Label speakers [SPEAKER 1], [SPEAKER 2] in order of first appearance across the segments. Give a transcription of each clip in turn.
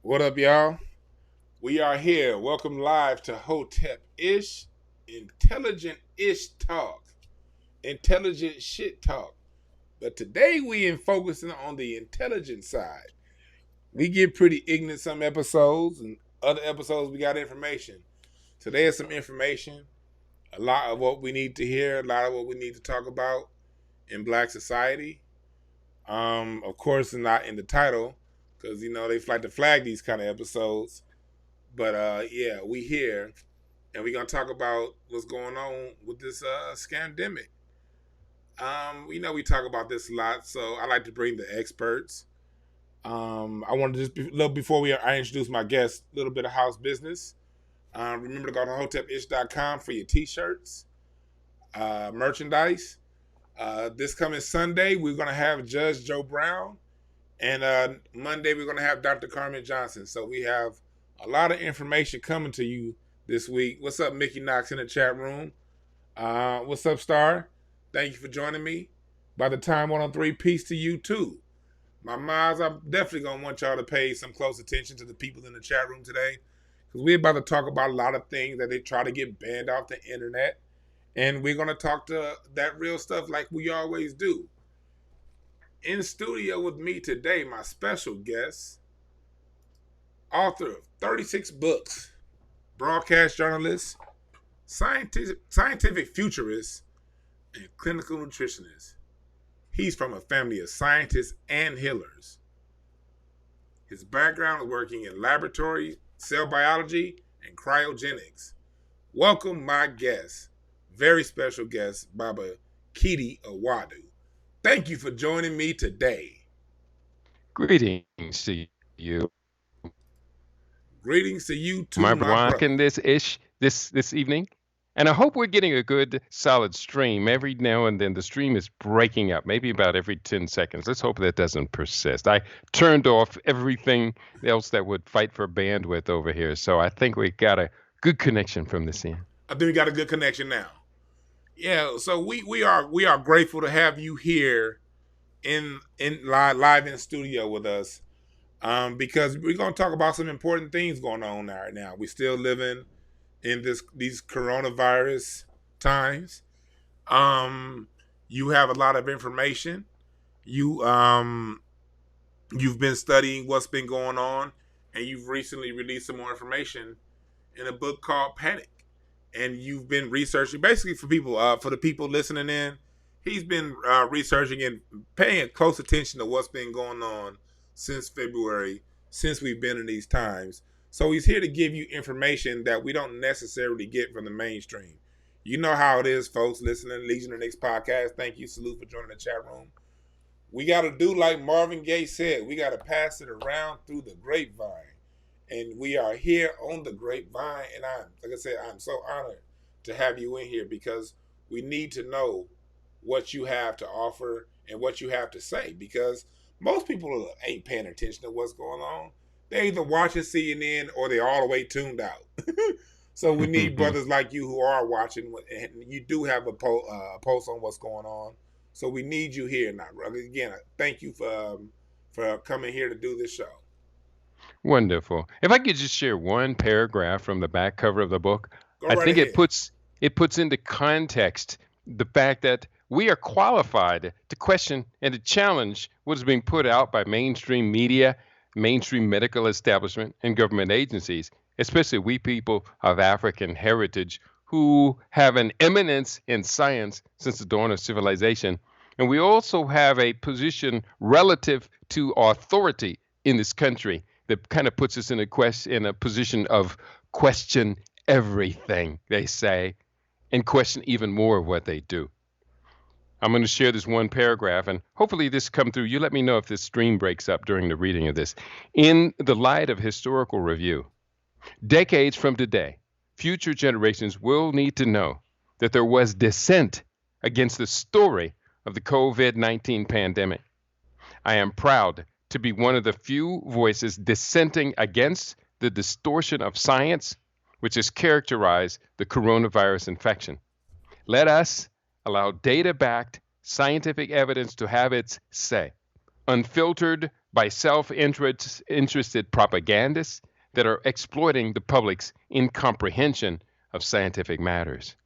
[SPEAKER 1] What up, y'all? We are here. Welcome live to Hotep-ish, intelligent-ish talk, intelligent shit talk. But today we in focusing on the intelligent side. We get pretty ignorant some episodes, and other episodes we got information. Today is some information, a lot of what we need to hear, a lot of what we need to talk about in Black society. Of course, not in the title, because they like to flag these kind of episodes. But yeah, we here, and we're gonna talk about what's going on with this scandemic. We talk about this a lot, so I like to bring the experts. I want to just a little before I introduce my guest, a little bit of house business. Remember to go to hotepish.com for your t-shirts, merchandise. This coming Sunday, we're gonna have Judge Joe Brown, and Monday we're gonna have Dr. Carmen Johnson. So we have a lot of information coming to you this week. What's up, Mickey Knox in the chat room? What's up, Star? Thank you for joining me. By the time 103, peace to you too. My moms, I'm definitely going to want y'all to pay some close attention to the people in the chat room today, because we're about to talk about a lot of things that they try to get banned off the internet, and we're going to talk to that real stuff like we always do. In studio with me today, my special guest, author of 36 books, broadcast journalist, scientific futurist, and clinical nutritionist. He's from a family of scientists and healers. His background is working in laboratory, cell biology, and cryogenics. Welcome my guest, very special guest, Baba Keidi Awadu. Thank you for joining me today.
[SPEAKER 2] Greetings to you.
[SPEAKER 1] Greetings to you too,
[SPEAKER 2] my
[SPEAKER 1] brother.
[SPEAKER 2] Rocking this evening. And I hope we're getting a good solid stream. Every now and then the stream is breaking up, maybe about every 10 seconds. Let's hope that doesn't persist. I turned off everything else that would fight for bandwidth over here. So I think we got a good connection from this end.
[SPEAKER 1] I think we got a good connection now. Yeah, so we are grateful to have you here in live in studio with us. Because we're gonna talk about some important things going on right now. We're still living in these coronavirus times. You have a lot of information. You've been studying what's been going on, and you've recently released some more information in a book called Panic. And you've been researching, basically for the people listening in. He's been researching and paying close attention to what's been going on since February, since we've been in these times. So he's here to give you information that we don't necessarily get from the mainstream. You know how it is, folks listening to Legitimacy podcast. Thank you. Salute for joining the chat room. We got to do like Marvin Gaye said. We got to pass it around through the grapevine. And we are here on the grapevine. And I'm so honored to have you in here, because we need to know what you have to offer and what you have to say, because most people ain't paying attention to what's going on. They're either watching CNN or they're all the way tuned out. So we need brothers like you who are watching, and you do have a post on what's going on. So we need you here now. Again, thank you for coming here to do this show.
[SPEAKER 2] Wonderful. If I could just share one paragraph from the back cover of the book, I think
[SPEAKER 1] ahead.
[SPEAKER 2] it puts into context the fact that we are qualified to question and to challenge what is being put out by mainstream media, mainstream medical establishment, and government agencies, especially we people of African heritage who have an eminence in science since the dawn of civilization. And we also have a position relative to authority in this country that kind of puts us in a position of question everything they say and question even more of what they do. I'm going to share this one paragraph, and hopefully this come through. You let me know if this stream breaks up during the reading of this. In the light of historical review, decades from today, future generations will need to know that there was dissent against the story of the COVID-19 pandemic. I am proud to be one of the few voices dissenting against the distortion of science, which has characterized the coronavirus infection. Let us allow data-backed scientific evidence to have its say, unfiltered by self-interested propagandists that are exploiting the public's incomprehension of scientific matters.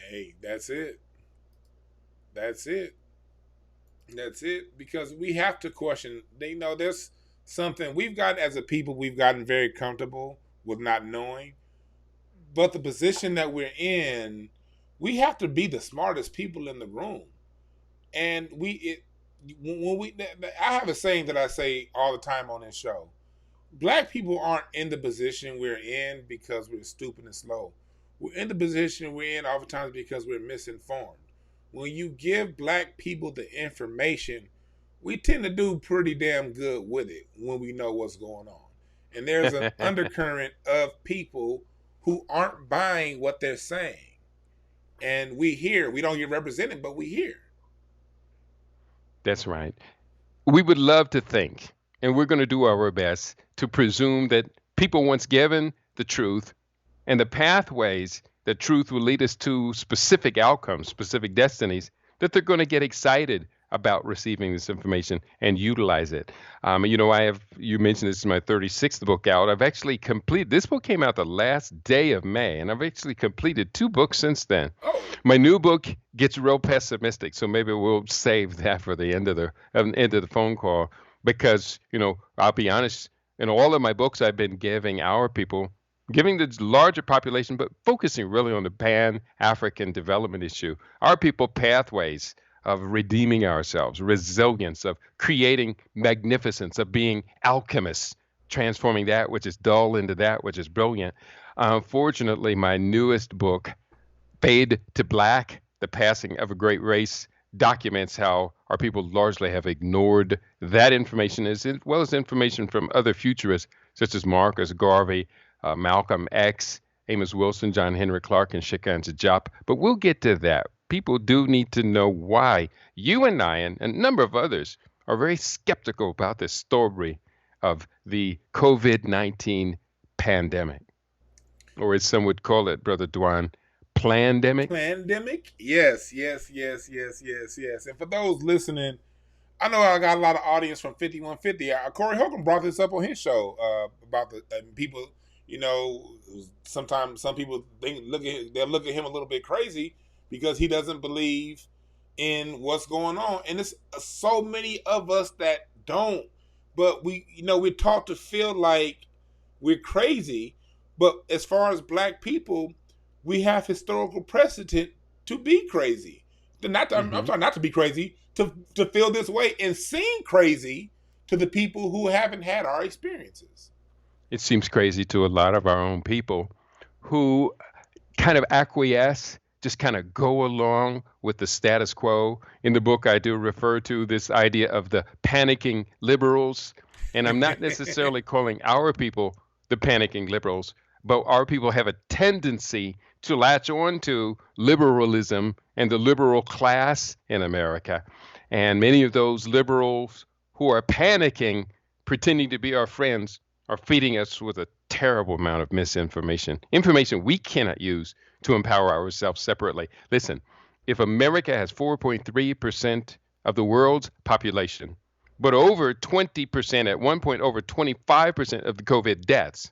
[SPEAKER 1] Hey, that's it. That's it. That's it. Because we have to question. They know there's something we've gotten as a people. We've gotten very comfortable with not knowing. But the position that we're in, we have to be the smartest people in the room. And when we, I have a saying that I say all the time on this show. Black people aren't in the position we're in because we're stupid and slow. We're in the position we're in oftentimes because we're misinformed. When you give black people the information, we tend to do pretty damn good with it when we know what's going on. And there's an undercurrent of people who aren't buying what they're saying. And we don't get represented, but we hear.
[SPEAKER 2] That's right. We would love to think, and we're going to do our best to presume that people once given the truth and the pathways that truth will lead us to specific outcomes, specific destinies, that they're going to get excited about receiving this information and utilize it. You mentioned this is my 36th book out. I've actually completed, this book came out the last day of May, and I've actually completed 2 books since then.
[SPEAKER 1] Oh.
[SPEAKER 2] My new book gets real pessimistic, so maybe we'll save that for the end of the phone call, because, I'll be honest, in all of my books, I've been giving the larger population, but focusing really on the Pan-African development issue, our people pathways of redeeming ourselves, resilience, of creating magnificence, of being alchemists, transforming that which is dull into that which is brilliant. Fortunately, my newest book, Fade to Black, The Passing of a Great Race, documents how our people largely have ignored that information, as well as information from other futurists such as Marcus Garvey, Malcolm X, Amos Wilson, John Henry Clark, and Shekinah Jop. But we'll get to that. People do need to know why you and I and a number of others are very skeptical about this story of the COVID-19 pandemic, or as some would call it, Brother Dwan, plandemic.
[SPEAKER 1] Pandemic? Yes. And for those listening, I know I got a lot of audience from 5150. Corey Holcomb brought this up on his show about the people. Sometimes some people they'll look at him a little bit crazy because he doesn't believe in what's going on, and it's so many of us that don't. But we're taught to feel like we're crazy. But as far as black people, we have historical precedent to be crazy. I'm sorry, not to be crazy, to feel this way and seem crazy to the people who haven't had our experiences.
[SPEAKER 2] It seems crazy to a lot of our own people who kind of acquiesce, just kind of go along with the status quo. In the book, I do refer to this idea of the panicking liberals. And I'm not necessarily calling our people the panicking liberals, but our people have a tendency to latch on to liberalism and the liberal class in America. And many of those liberals who are panicking, pretending to be our friends, are feeding us with a terrible amount of misinformation, information we cannot use to empower ourselves separately. Listen, if America has 4.3% of the world's population, but over 20%, at one point over 25% of the COVID deaths,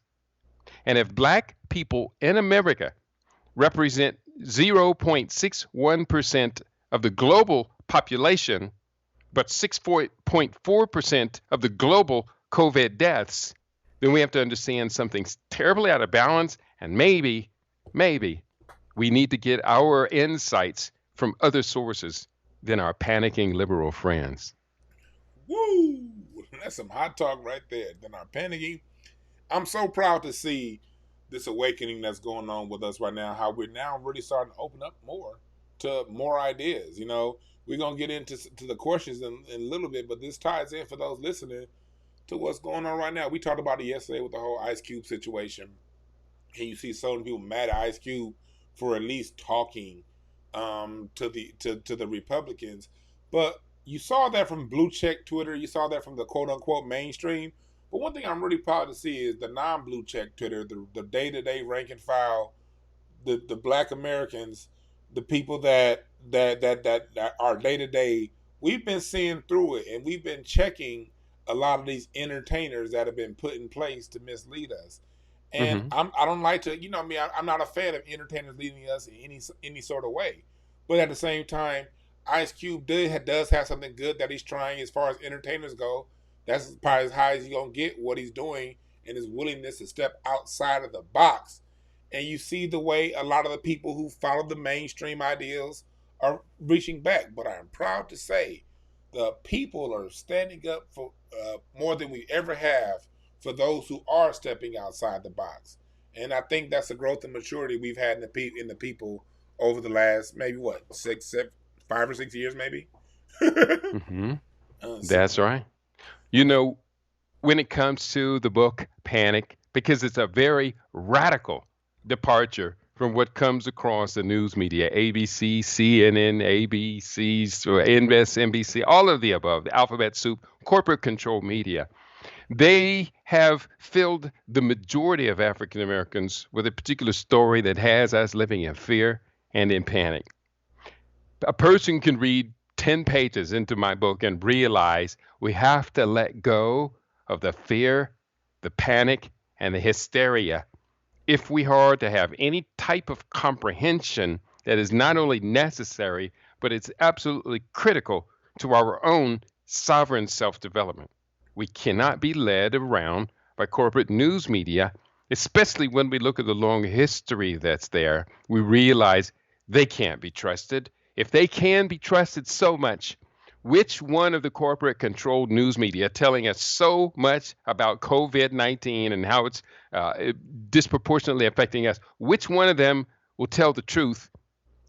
[SPEAKER 2] and if black people in America represent 0.61% of the global population, but 6.4% of the global COVID deaths, then we have to understand something's terribly out of balance, and maybe we need to get our insights from other sources than our panicking liberal friends.
[SPEAKER 1] Woo! That's some hot talk right there. Than our panicking. I'm so proud to see this awakening that's going on with us right now, how we're now really starting to open up more to more ideas. We're going to get into the questions in a little bit, but this ties in for those listening to what's going on right now. We talked about it yesterday with the whole Ice Cube situation. And you see so many people mad at Ice Cube for at least talking to the Republicans. But you saw that from blue check Twitter. You saw that from the quote unquote mainstream. But one thing I'm really proud to see is the non-blue check Twitter, the day-to-day rank and file, the black Americans, the people that are day-to-day we've been seeing through it, and we've been checking a lot of these entertainers that have been put in place to mislead us. And
[SPEAKER 2] Hmm.
[SPEAKER 1] I don't like to, I'm not a fan of entertainers leading us in any sort of way. But at the same time, Ice Cube does have something good that he's trying as far as entertainers go. That's probably as high as he's gonna get what he's doing, and his willingness to step outside of the box. And you see the way a lot of the people who follow the mainstream ideals are reaching back. But I'm proud to say the people are standing up for more than we ever have for those who are stepping outside the box. And I think that's the growth and maturity we've had in the people over the last maybe what 5 or 6 years maybe.
[SPEAKER 2] Hmm.
[SPEAKER 1] So
[SPEAKER 2] That's right. You know, when it comes to the book Panic, because it's a very radical departure from what comes across the news media, ABC, CNN, ABC, so MSNBC, all of the above, the alphabet soup, corporate control media. They have filled the majority of African Americans with a particular story that has us living in fear and in panic. A person can read 10 pages into my book and realize we have to let go of the fear, the panic, and the hysteria if we are to have any type of comprehension that is not only necessary, but it's absolutely critical to our own sovereign self development. We cannot be led around by corporate news media, especially when we look at the long history that's there. We realize they can't be trusted. If they can be trusted so much, which one of the corporate controlled news media telling us so much about COVID 19 and how it's disproportionately affecting us, which one of them will tell the truth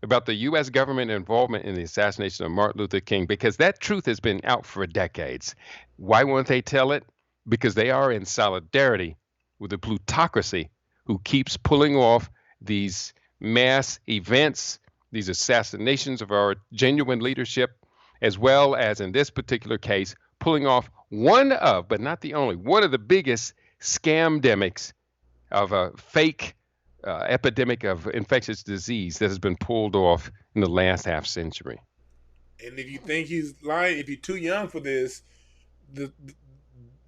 [SPEAKER 2] about the U.S. government involvement in the assassination of Martin Luther King? Because that truth has been out for decades. Why won't they tell it? Because they are in solidarity with the plutocracy who keeps pulling off these mass events, these assassinations of our genuine leadership, as well as in this particular case, pulling off one of, but not the only, one of the biggest scamdemics of a fake epidemic of infectious disease that has been pulled off in the last half century.
[SPEAKER 1] and if you think he's lying, if you're too young for this, the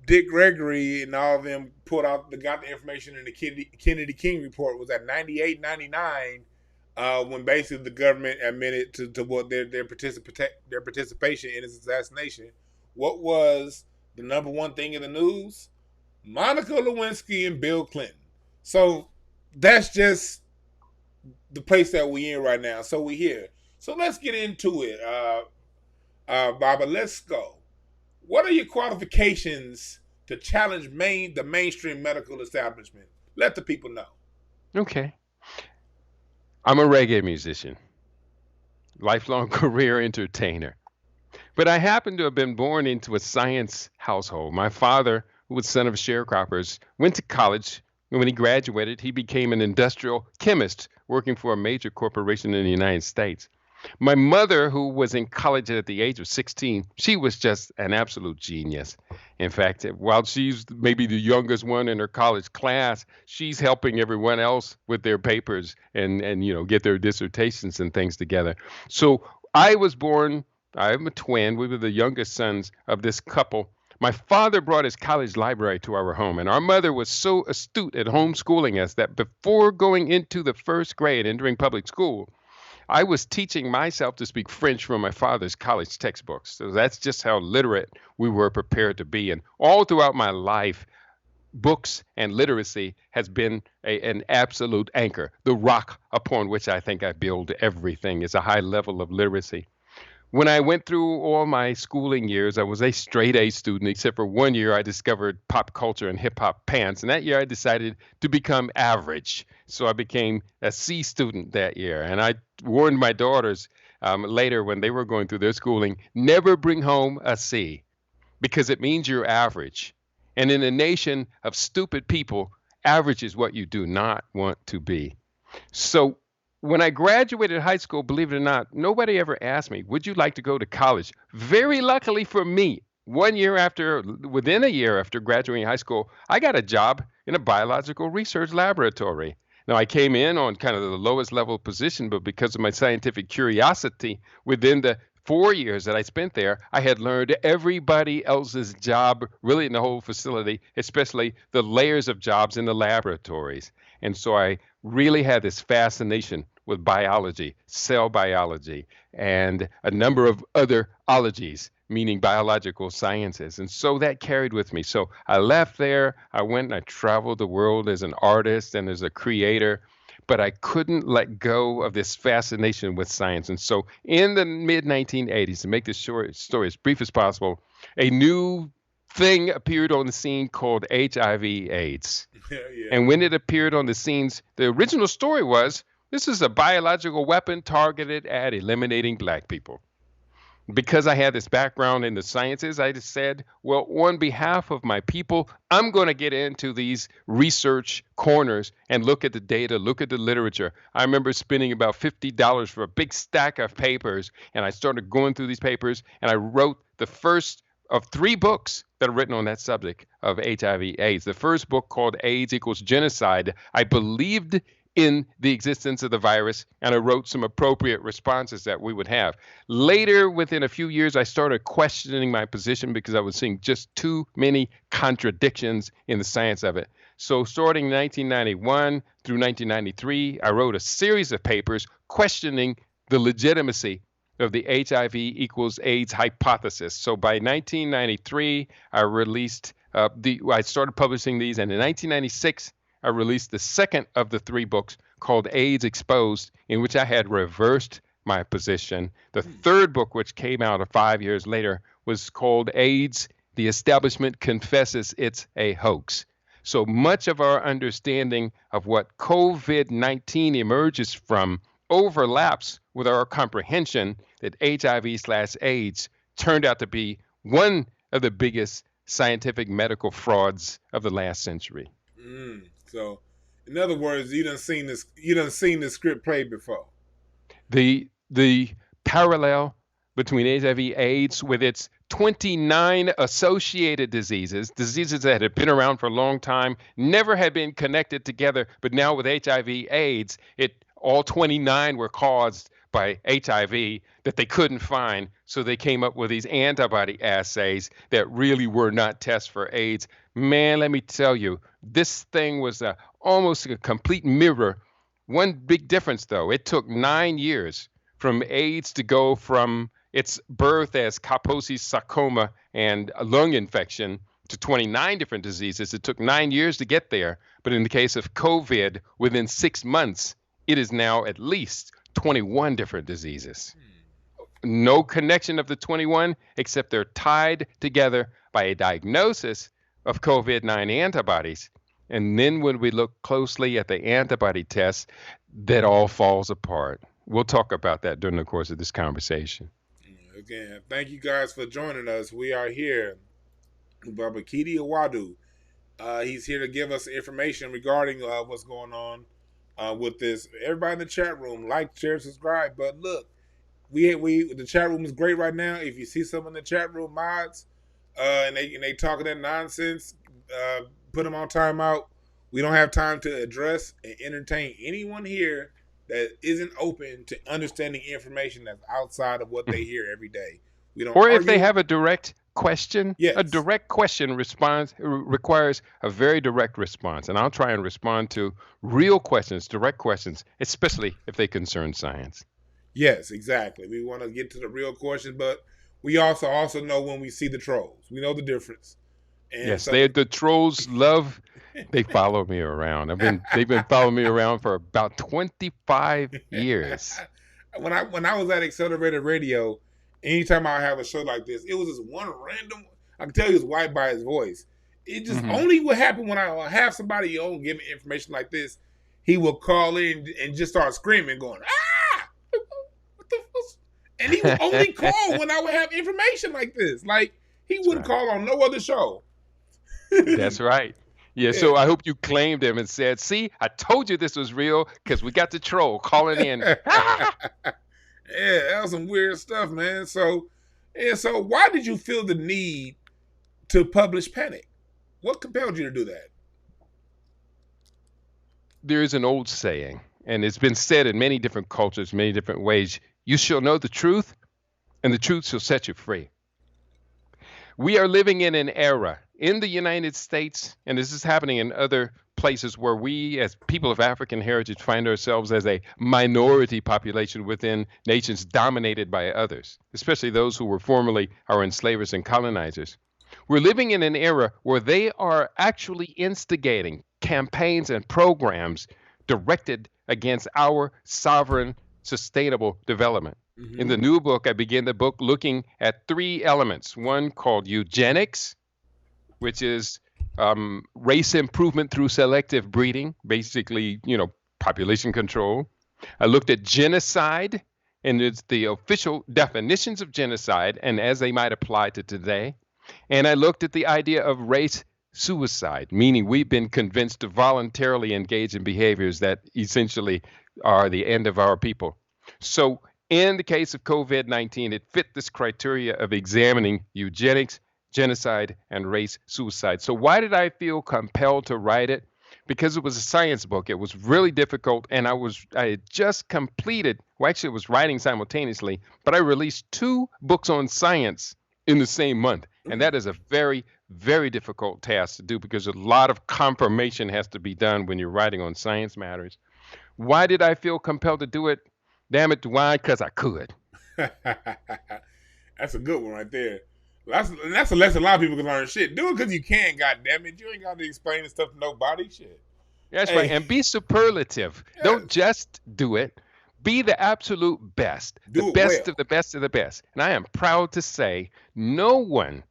[SPEAKER 1] Dick Gregory and all of them got the information in the Kennedy King report was at 98, 99, when basically the government admitted to what their participation in his assassination. What was the number one thing in the news? Monica Lewinsky and Bill Clinton. So that's just the place that we in right now. So we here. So let's get into it, Baba. Let's go. What are your qualifications to challenge the mainstream medical establishment? Let the people know.
[SPEAKER 2] Okay. I'm a reggae musician, lifelong career entertainer. But I happen to have been born into a science household. My father, who was son of sharecroppers, went to college. And when he graduated, he became an industrial chemist working for a major corporation in the United States. My mother, who was in college at the age of 16, she was just an absolute genius. In fact, while she's maybe the youngest one in her college class, she's helping everyone else with their papers and get their dissertations and things together. So I was born, I'm a twin. We were the youngest sons of this couple. My father brought his college library to our home, and our mother was so astute at homeschooling us that before going into the first grade, entering public school, I was teaching myself to speak French from my father's college textbooks. So that's just how literate we were prepared to be. And all throughout my life, books and literacy has been an absolute anchor. The rock upon which I think I build everything is a high level of literacy. When I went through all my schooling years, I was a straight A student, except for one year I discovered pop culture and hip hop pants. And that year I decided to become average. So I became a C student that year. And I warned my daughters later when they were going through their schooling, never bring home a C because it means you're average. And in a nation of stupid people, average is what you do not want to be. So when I graduated high school, believe it or not, nobody ever asked me, would you like to go to college? Very luckily for me, within a year after graduating high school, I got a job in a biological research laboratory. Now, I came in on kind of the lowest level position, but because of my scientific curiosity within the 4 years that I spent there, I had learned everybody else's job really in the whole facility, especially the layers of jobs in the laboratories. And so I really had this fascination with biology, cell biology, and a number of other ologies, meaning biological sciences. And so that carried with me. So I left there. I went and I traveled the world as an artist and as a creator, but I couldn't let go of this fascination with science. And so in the mid 1980s, to make this short story as brief as possible, a new thing appeared on the scene called HIV/AIDS.
[SPEAKER 1] Yeah.
[SPEAKER 2] And when it appeared on the scenes, the original story was this is a biological weapon targeted at eliminating black people. Because I had this background in the sciences, I just said, well, on behalf of my people, I'm going to get into these research corners and look at the data, look at the literature. I remember spending about $50 for a big stack of papers, and I started going through these papers, and I wrote the first of 3 books that are written on that subject of HIV/AIDS. The first book, called AIDS Equals Genocide, I believed in the existence of the virus, and I wrote some appropriate responses that we would have. Later, within a few years, I started questioning my position because I was seeing just too many contradictions in the science of it. So starting 1991 through 1993, I wrote a series of papers questioning the legitimacy of the HIV equals AIDS hypothesis. So by 1993, I started publishing these, and in 1996, I released the second of the 3 books called AIDS Exposed, in which I had reversed my position. The third book, which came out 5 years later, was called AIDS, The Establishment Confesses It's a Hoax. So much of our understanding of what COVID-19 emerges from overlaps with our comprehension that HIV/AIDS turned out to be one of the biggest scientific medical frauds of the last century.
[SPEAKER 1] So, in other words, you done seen this script played before.
[SPEAKER 2] The parallel between HIV/AIDS with its 29 associated diseases that had been around for a long time, never had been connected together, but now with HIV/AIDS, all 29 were caused by HIV that they couldn't find, so they came up with these antibody assays that really were not tests for AIDS. Man, let me tell you, this thing was almost a complete mirror. One big difference, though, it took 9 years from AIDS to go from its birth as Kaposi's sarcoma and a lung infection to 29 different diseases. It took 9 years to get there. But in the case of COVID, within 6 months, it is now at least 21 different diseases. No connection of the 21, except they're tied together by a diagnosis of COVID-9 antibodies. And then when we look closely at the antibody tests, that all falls apart. We'll talk about that during the course of this conversation.
[SPEAKER 1] Again, thank you guys for joining us. We are here with Baba Keidi Awadu. He's here to give us information regarding what's going on with this. Everybody in the chat room, like, share, subscribe. But look, the chat room is great right now. If you see someone in the chat room, mods, and they talking that nonsense, put them on timeout. We don't have time to address and entertain anyone here that isn't open to understanding information that's outside of what they hear every day. We don't.
[SPEAKER 2] Or if they have a direct question,
[SPEAKER 1] yes.
[SPEAKER 2] A direct question requires a very direct response, and I'll try and respond to real questions, direct questions, especially if they concern science.
[SPEAKER 1] Yes, exactly. We want to get to the real questions, but we also know when we see the trolls. We know the difference.
[SPEAKER 2] And yes, so, the trolls love. They follow me around. They've been following me around for about 25 years.
[SPEAKER 1] When I was at Accelerated Radio, anytime I have a show like this, it was just one random. I can tell he was white by his voice. It just only would happen when I have somebody on give me information like this. He will call in and just start screaming, going, "Ah! What the fuck?" And he would only call when I would have information like this. Like he wouldn't call on no other show.
[SPEAKER 2] That's right. Yeah, so I hope you claimed him and said, "See, I told you this was real because we got the troll calling in."
[SPEAKER 1] Yeah, that was some weird stuff, man. So why did you feel the need to publish Panic? What compelled you to do that?
[SPEAKER 2] There is an old saying, and it's been said in many different cultures, many different ways. You shall know the truth, and the truth shall set you free. We are living in an era in the United States, and this is happening in other places where we, as people of African heritage, find ourselves as a minority population within nations dominated by others, especially those who were formerly our enslavers and colonizers. We're living in an era where they are actually instigating campaigns and programs directed against our sovereign, sustainable development. In the new book, I begin the book looking at three elements. One called Eugenics, which is race improvement through selective breeding, basically, population control. I looked at genocide, and it's the official definitions of genocide and as they might apply to today. And I looked at the idea of race suicide, meaning we've been convinced to voluntarily engage in behaviors that essentially are the end of our people. So in the case of COVID-19, it fit this criteria of examining eugenics, genocide, and race suicide. So why did I feel compelled to write it? Because it was a science book. It was really difficult, and I had just completed, well, actually it was writing simultaneously, but I released 2 books on science in the same month. And that is a very, very difficult task to do because a lot of confirmation has to be done when you're writing on science matters. Why did I feel compelled to do it? Damn it, why? Because I could.
[SPEAKER 1] That's a good one right there. That's a lesson a lot of people can learn. Shit, do it because you can, goddammit. You ain't got to explain this stuff to nobody. Shit.
[SPEAKER 2] That's right. And be superlative. Yes. Don't just do it. Be the absolute best. The best of the best of the best. And I am proud to say no one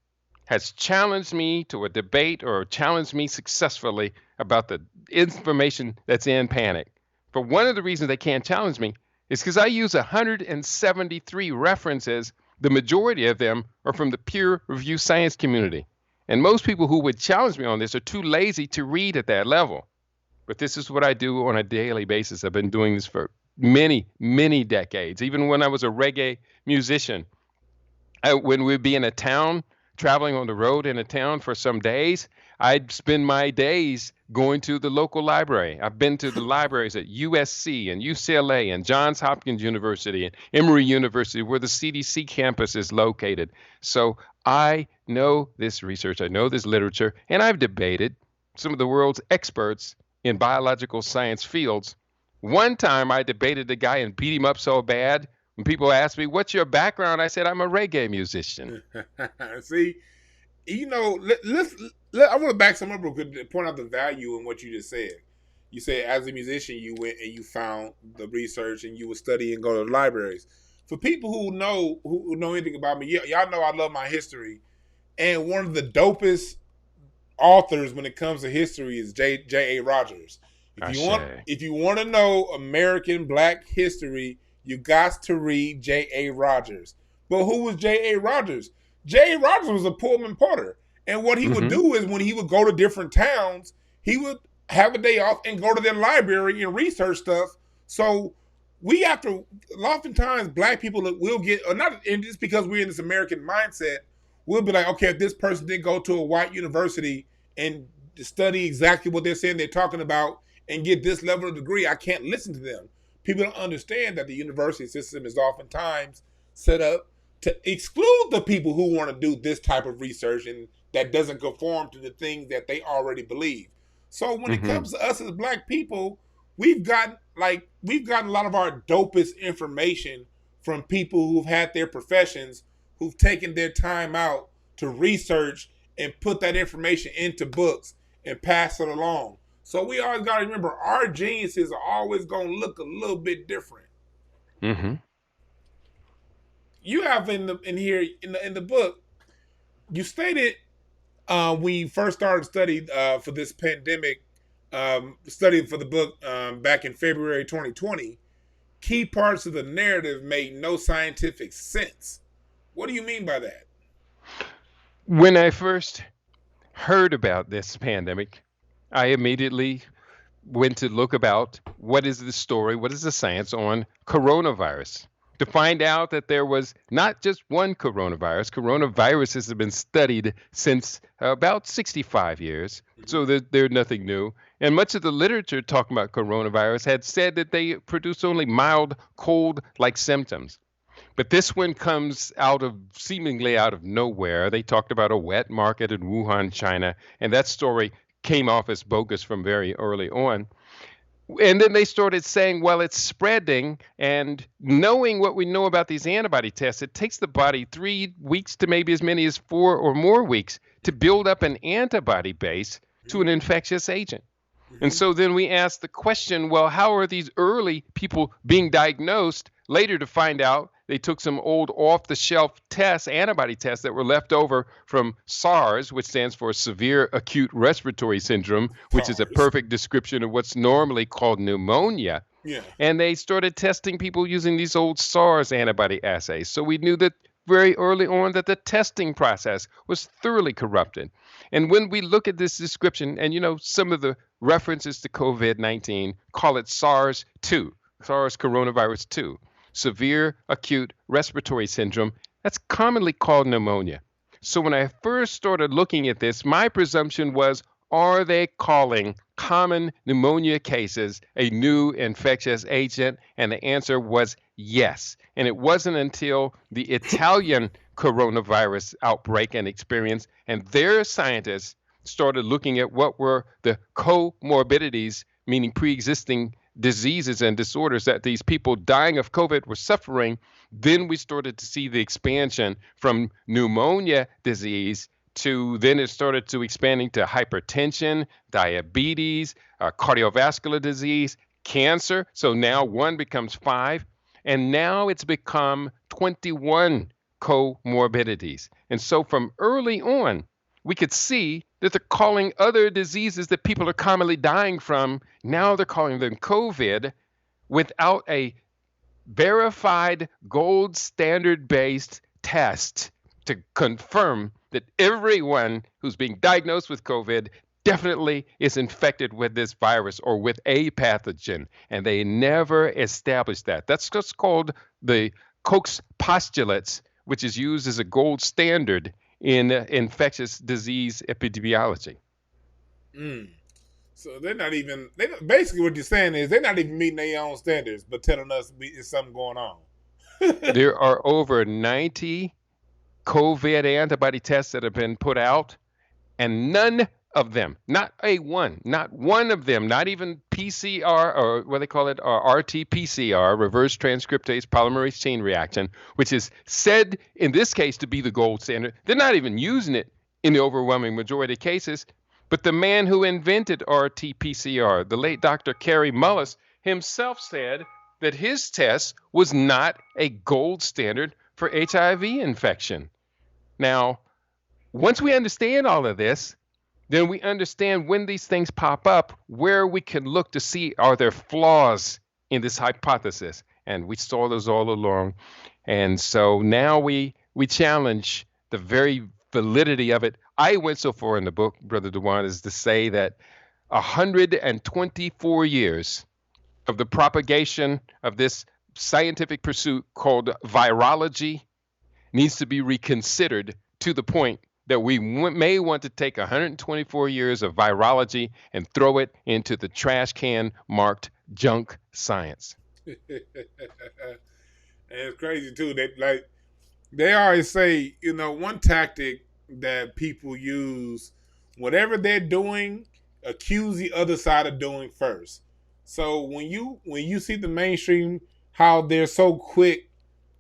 [SPEAKER 2] has challenged me to a debate or challenged me successfully about the information that's in Panic. But one of the reasons they can't challenge me is because I use 173 references. The majority of them are from the peer review science community. And most people who would challenge me on this are too lazy to read at that level. But this is what I do on a daily basis. I've been doing this for many, many decades. Even when I was a reggae musician, when we'd be in a town, traveling on the road in a town for some days, I'd spend my days going to the local library. I've been to the libraries at USC and UCLA and Johns Hopkins University and Emory University, where the CDC campus is located. So I know this research, I know this literature, and I've debated some of the world's experts in biological science fields. One time I debated a guy and beat him up so bad, when people asked me, what's your background? I said, I'm a reggae musician.
[SPEAKER 1] See, I want to back some up real quick to point out the value in what you just said. You said as a musician, you went and you found the research and you would study and go to the libraries. For people who know anything about me, y'all know I love my history. And one of the dopest authors when it comes to history is J.A. Rogers. If you want to know American Black history, you got to read J.A. Rogers. But who was J.A. Rogers? J.A. Rogers was a Pullman porter. And what he would do is when he would go to different towns, he would have a day off and go to their library and research stuff. So we have to, oftentimes Black people will get, or not, and just because we're in this American mindset, we'll be like, okay, if this person didn't go to a white university and study exactly what they're saying they're talking about and get this level of degree, I can't listen to them. People don't understand that the university system is oftentimes set up to exclude the people who want to do this type of research and that doesn't conform to the things that they already believe. So when it comes to us as Black people, we've gotten a lot of our dopest information from people who've had their professions, who've taken their time out to research and put that information into books and pass it along. So we always got to remember our geniuses are always going to look a little bit different. You have in the book, you stated when you first started study for this pandemic, studying for the book back in February 2020, key parts of the narrative made no scientific sense. What do you mean by that?
[SPEAKER 2] When I first heard about this pandemic, I immediately went to look about what is the story, what is the science on coronavirus, to find out that there was not just one coronavirus. Coronaviruses have been studied since about 65 years, so they're nothing new. And much of the literature talking about coronavirus had said that they produce only mild cold-like symptoms. But this one comes seemingly out of nowhere. They talked about a wet market in Wuhan, China, and that story came off as bogus from very early on. And then they started saying, well, it's spreading. And knowing what we know about these antibody tests, it takes the body 3 weeks to maybe as many as 4 or more weeks to build up an antibody base to an infectious agent. And so then we ask the question, well, how are these early people being diagnosed later to find out they took some old off-the-shelf tests, antibody tests that were left over from SARS, which stands for Severe Acute Respiratory Syndrome, which is a perfect description of what's normally called pneumonia.
[SPEAKER 1] Yeah.
[SPEAKER 2] And they started testing people using these old SARS antibody assays. So we knew that very early on that the testing process was thoroughly corrupted. And when we look at this description, and some of the references to COVID-19 call it SARS-2, SARS coronavirus 2, severe acute respiratory syndrome, that's commonly called pneumonia. So when I first started looking at this, my presumption was, are they calling common pneumonia cases a new infectious agent? And the answer was yes. And it wasn't until the Italian coronavirus outbreak and experience and their scientists started looking at what were the comorbidities, meaning pre-existing diseases and disorders that these people dying of COVID were suffering, then we started to see the expansion from pneumonia disease to then it started to expanding to hypertension, diabetes, cardiovascular disease, cancer. So now 1 becomes 5, and now it's become 21 comorbidities. And so from early on, we could see that they're calling other diseases that people are commonly dying from, now they're calling them COVID without a verified gold standard-based test to confirm that everyone who's being diagnosed with COVID definitely is infected with this virus or with a pathogen. And they never established that. That's just called the Koch's postulates, which is used as a gold standard in infectious disease epidemiology.
[SPEAKER 1] So they're not even, basically what you're saying is they're not even meeting their own standards, but telling us there's something going on.
[SPEAKER 2] There are over 90 COVID antibody tests that have been put out, and none of them, not one of them, not even PCR or what they call it, RT-PCR, reverse transcriptase polymerase chain reaction, which is said in this case to be the gold standard. They're not even using it in the overwhelming majority of cases. But the man who invented RT-PCR, the late Dr. Kary Mullis, himself said that his test was not a gold standard for HIV infection. Now, once we understand all of this, then we understand when these things pop up, where we can look to see are there flaws in this hypothesis. And we saw those all along. And so now we challenge the very validity of it. I went so far in the book, Brother Dewan, as to say that 124 years of the propagation of this scientific pursuit called virology needs to be reconsidered to the point that we may want to take 124 years of virology and throw it into the trash can marked junk science.
[SPEAKER 1] And it's crazy too. They always say, one tactic that people use, whatever they're doing, accuse the other side of doing first. So when you see the mainstream, how they're so quick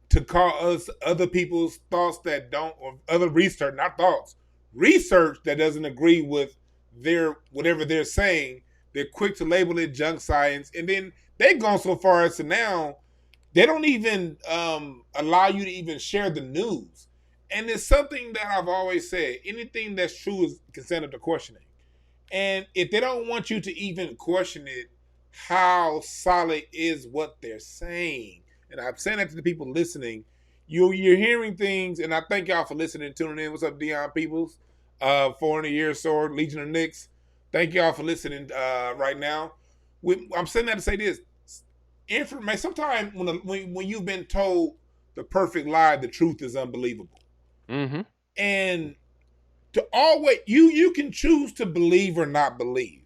[SPEAKER 1] to call us other people's thoughts that don't, or other research, not thoughts, research that doesn't agree with whatever they're saying, they're quick to label it junk science. And then they've gone so far as to now, they don't even allow you to even share the news. And it's something that I've always said, anything that's true is consented to questioning. And if they don't want you to even question it, how solid is what they're saying? And I'm saying that to the people listening. You're hearing things, and I thank y'all for listening and tuning in. What's up, Dion Peoples? 400 Year Sword, Legion of Knicks. Thank y'all for listening right now. I'm saying that to say this. Information. Sometimes when you've been told the perfect lie, the truth is unbelievable.
[SPEAKER 2] Mm-hmm.
[SPEAKER 1] And to always, you can choose to believe or not believe.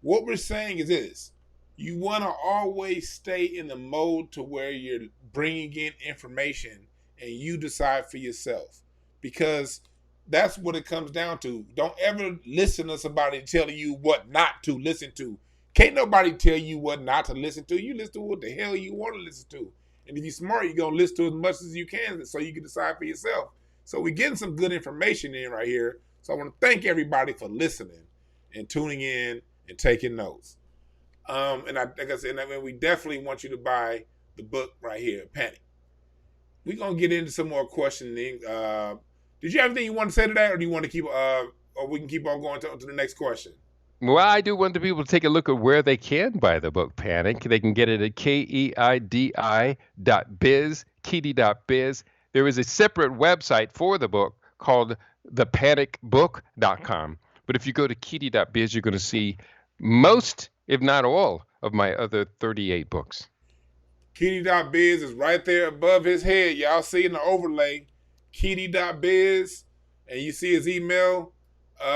[SPEAKER 1] What we're saying is this: You want to always stay in the mode to where you're bringing in information and you decide for yourself, because that's what it comes down to. Don't ever listen to somebody telling you what not to listen to. Can't nobody tell you what not to listen to. You listen to what the hell you want to listen to. And if you're smart, you're going to listen to as much as you can so you can decide for yourself. So we're getting some good information in right here. So I want to thank everybody for listening and tuning in and taking notes. And like I said, I mean, we definitely want you to buy the book right here, Panic. We're gonna get into some more questioning. Did you have anything you want to say today, or do you want to keep? Or we can keep on going to the next question.
[SPEAKER 2] Well, I do want the people to take a look at where they can buy the book Panic. They can get it at keidi.biz, keidi.biz. There is a separate website for the book called thepanicbook.com. But if you go to keidi.biz, you're going to see most, if not all, of my other 38 books.
[SPEAKER 1] Keidi.biz is right there above his head. Y'all see in the overlay, Keidi.biz, and you see his email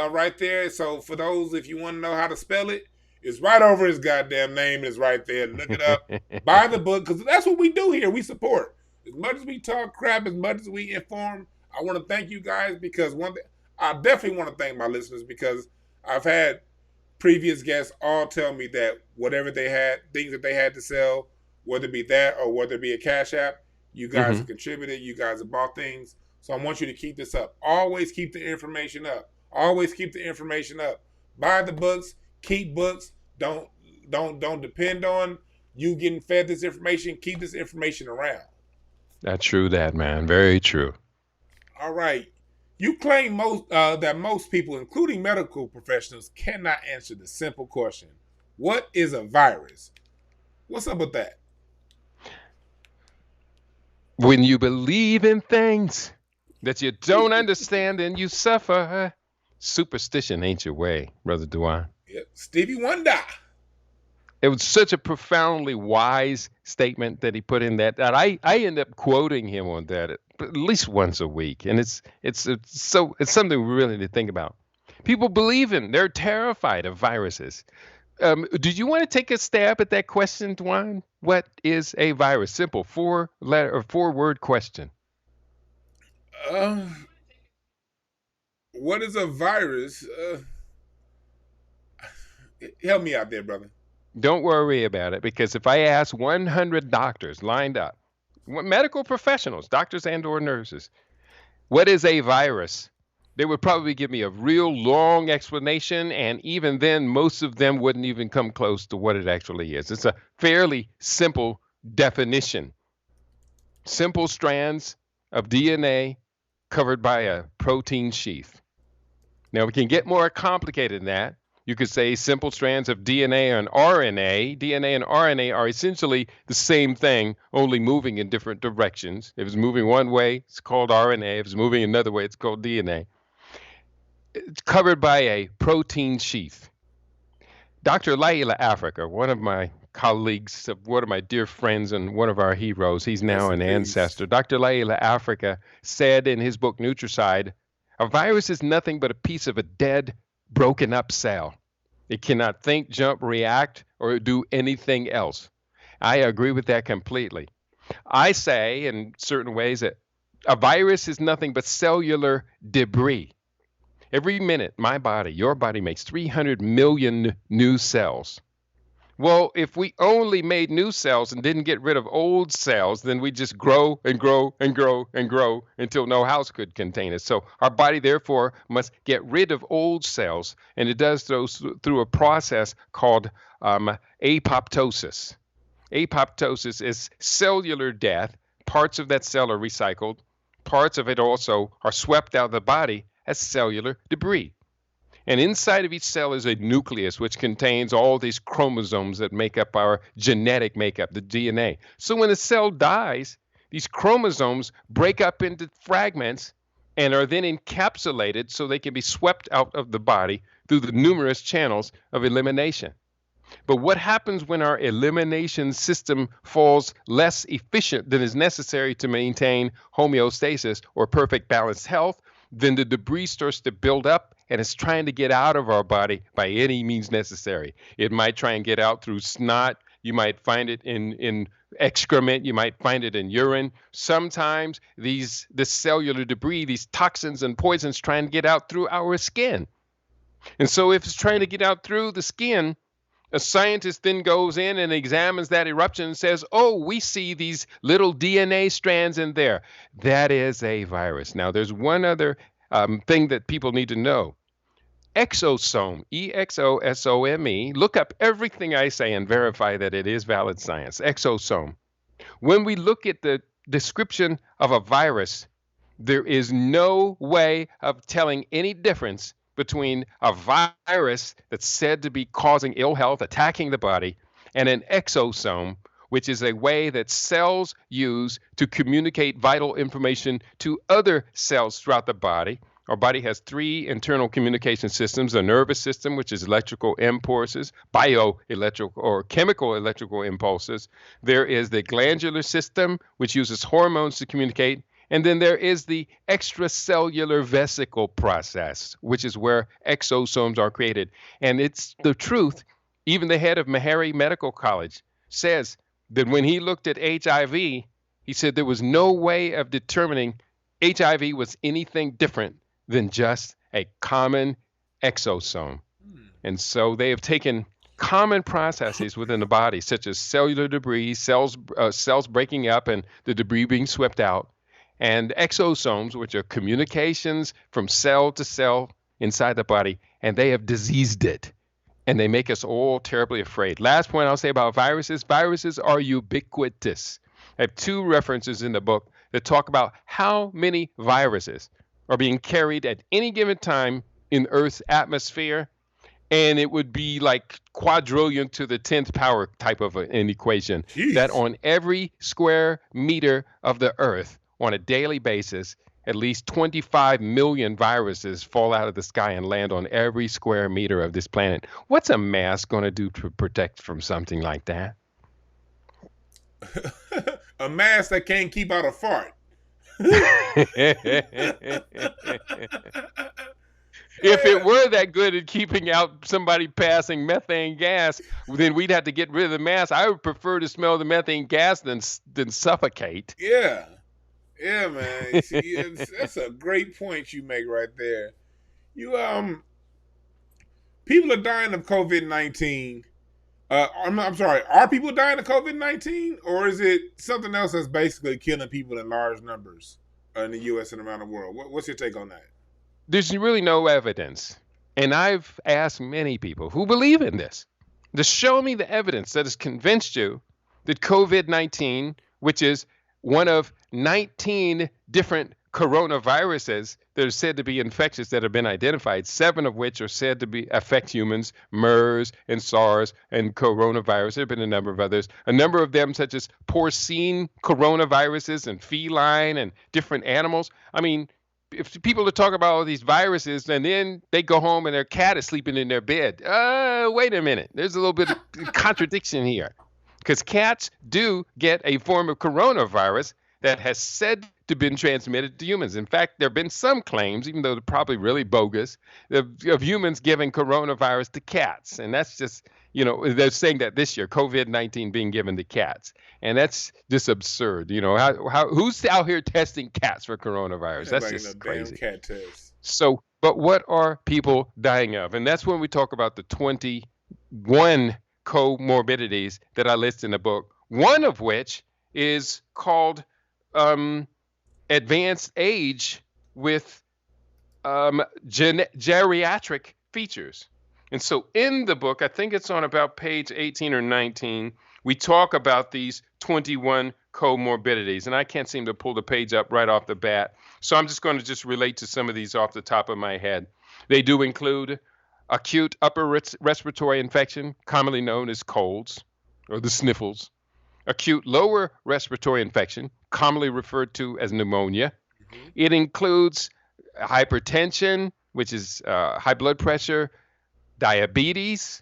[SPEAKER 1] right there. So for those, if you want to know how to spell it, it's right over his goddamn name. It's right there. Look it up. Buy the book, because that's what we do here. We support. As much as we talk crap, as much as we inform, I want to thank you guys, because one thing, I definitely want to thank my listeners, because I've had previous guests all tell me that whatever they had, things that they had to sell, whether it be that or whether it be a Cash App, you guys have contributed, you guys have bought things. So I want you to keep this up. Always keep the information up. Always keep the information up. Buy the books, keep books. Don't depend on you getting fed this information. Keep this information around.
[SPEAKER 2] That's true, that man. Very true.
[SPEAKER 1] All right. You claim that most people, including medical professionals, cannot answer the simple question: what is a virus? What's up with that?
[SPEAKER 2] When you believe in things that you don't understand and you suffer, superstition ain't your way, Brother Duane.
[SPEAKER 1] Yep. Stevie Wonder.
[SPEAKER 2] It was such a profoundly wise statement that he put in that I end up quoting him on that at least once a week. And it's something really to think about. People believe in, they're terrified of viruses. Do you want to take a stab at that question, Duane? What is a virus? Simple, 4-word question.
[SPEAKER 1] What is a virus? Help me out there, brother.
[SPEAKER 2] Don't worry about it, because if I ask 100 doctors lined up, medical professionals, doctors and or nurses, what is a virus? They would probably give me a real long explanation, and even then, most of them wouldn't even come close to what it actually is. It's a fairly simple definition. Simple strands of DNA covered by a protein sheath. Now, we can get more complicated than that. You could say simple strands of DNA and RNA. DNA and RNA are essentially the same thing, only moving in different directions. If it's moving one way, it's called RNA. If it's moving another way, it's called DNA. It's covered by a protein sheath. Dr. Laila Africa, one of my colleagues, one of my dear friends, and one of our heroes, he's now an ancestor. Dr. Laila Africa said in his book, Nutricide, a virus is nothing but a piece of a dead, broken up cell. It cannot think, jump, react, or do anything else. I agree with that completely. I say in certain ways that a virus is nothing but cellular debris. Every minute, my body, your body makes 300 million new cells. Well, if we only made new cells and didn't get rid of old cells, then we just grow and grow and grow and grow until no house could contain us. So our body, therefore, must get rid of old cells, and it does through a process called apoptosis. Apoptosis is cellular death. Parts of that cell are recycled. Parts of it also are swept out of the body as cellular debris. And inside of each cell is a nucleus, which contains all these chromosomes that make up our genetic makeup, the DNA. So when a cell dies, these chromosomes break up into fragments and are then encapsulated so they can be swept out of the body through the numerous channels of elimination. But what happens when our elimination system falls less efficient than is necessary to maintain homeostasis or perfect balanced health? Then the debris starts to build up and it's trying to get out of our body by any means necessary. It might try and get out through snot. You might find it in excrement. You might find it in urine. Sometimes this cellular debris, these toxins and poisons, try and get out through our skin. And so if it's trying to get out through the skin, a scientist then goes in and examines that eruption and says, oh, we see these little DNA strands in there. That is a virus. Now, there's one other thing that people need to know. Exosome, E-X-O-S-O-M-E. Look up everything I say and verify that it is valid science. Exosome. When we look at the description of a virus, there is no way of telling any difference between a virus that's said to be causing ill health, attacking the body, and an exosome, which is a way that cells use to communicate vital information to other cells throughout the body. Our body has 3 internal communication systems: a nervous system, which is electrical impulses, bioelectrical or chemical electrical impulses. There is the glandular system, which uses hormones to communicate. And then there is the extracellular vesicle process, which is where exosomes are created. And it's the truth. Even the head of Meharry Medical College says that when he looked at HIV, he said there was no way of determining HIV was anything different than just a common exosome. And so they have taken common processes within the body, such as cellular debris, cells breaking up and the debris being swept out, and exosomes, which are communications from cell to cell inside the body, and they have diseased it. And they make us all terribly afraid. Last point I'll say about viruses. Viruses are ubiquitous. I have 2 references in the book that talk about how many viruses are being carried at any given time in Earth's atmosphere. And it would be like quadrillion to the 10th power type of an equation.
[SPEAKER 1] Jeez.
[SPEAKER 2] That on every square meter of the Earth on a daily basis, at least 25 million viruses fall out of the sky and land on every square meter of this planet. What's a mask going to do to protect from something like that?
[SPEAKER 1] A mask that can't keep out a fart.
[SPEAKER 2] If it were that good at keeping out somebody passing methane gas, then we'd have to get rid of the mask. I would prefer to smell the methane gas than suffocate.
[SPEAKER 1] Yeah. Yeah, man. See, that's a great point you make right there. People are dying of COVID-19. I'm sorry. Are people dying of COVID-19, or is it something else that's basically killing people in large numbers in the U.S. and around the world? What's your take on that?
[SPEAKER 2] There's really no evidence, and I've asked many people who believe in this to show me the evidence that has convinced you that COVID-19, which is one of 19 different coronaviruses that are said to be infectious that have been identified, 7 of which are said to affect humans: MERS and SARS and coronavirus. There have been a number of others. A number of them, such as porcine coronaviruses and feline and different animals. I mean, if people are talking about all these viruses and then they go home and their cat is sleeping in their bed, wait a minute. There's a little bit of contradiction here, because cats do get a form of coronavirus that has said to have been transmitted to humans. In fact, there have been some claims, even though they're probably really bogus, of humans giving coronavirus to cats. And that's just, they're saying that this year, COVID-19 being given to cats. And that's just absurd. Who's out here testing cats for coronavirus? That's just crazy.
[SPEAKER 1] Damn cat test.
[SPEAKER 2] So, but what are people dying of? And that's when we talk about the 21 comorbidities that I list in the book, one of which is called advanced age with geriatric features. And so in the book, I think it's on about page 18 or 19, we talk about these 21 comorbidities. And I can't seem to pull the page up right off the bat. So I'm just going to just relate to some of these off the top of my head. They do include acute upper respiratory infection, commonly known as colds or the sniffles. Acute lower respiratory infection, commonly referred to as pneumonia. Mm-hmm. It includes hypertension, which is high blood pressure, diabetes.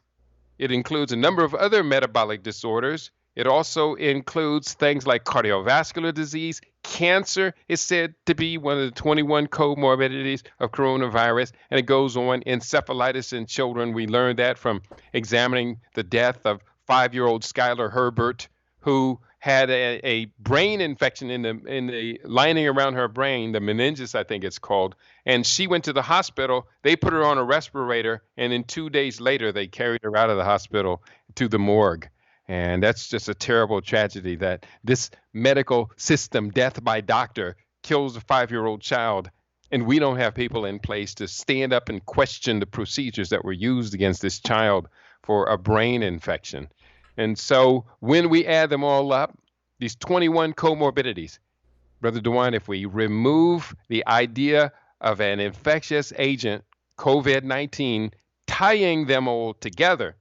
[SPEAKER 2] It includes a number of other metabolic disorders. It also includes things like cardiovascular disease. Cancer is said to be one of the 21 comorbidities of coronavirus, and it goes on. Encephalitis in children. We learned that from examining the death of 5-year-old Skylar Herbert, who had a brain infection in the lining around her brain, the meninges, I think it's called. And she went to the hospital. They put her on a respirator, and then 2 days later, they carried her out of the hospital to the morgue. And that's just a terrible tragedy that this medical system, death by doctor, kills a 5-year-old child. And we don't have people in place to stand up and question the procedures that were used against this child for a brain infection. And so when we add them all up, these 21 comorbidities, Brother DeWine, if we remove the idea of an infectious agent, COVID-19, tying them all together,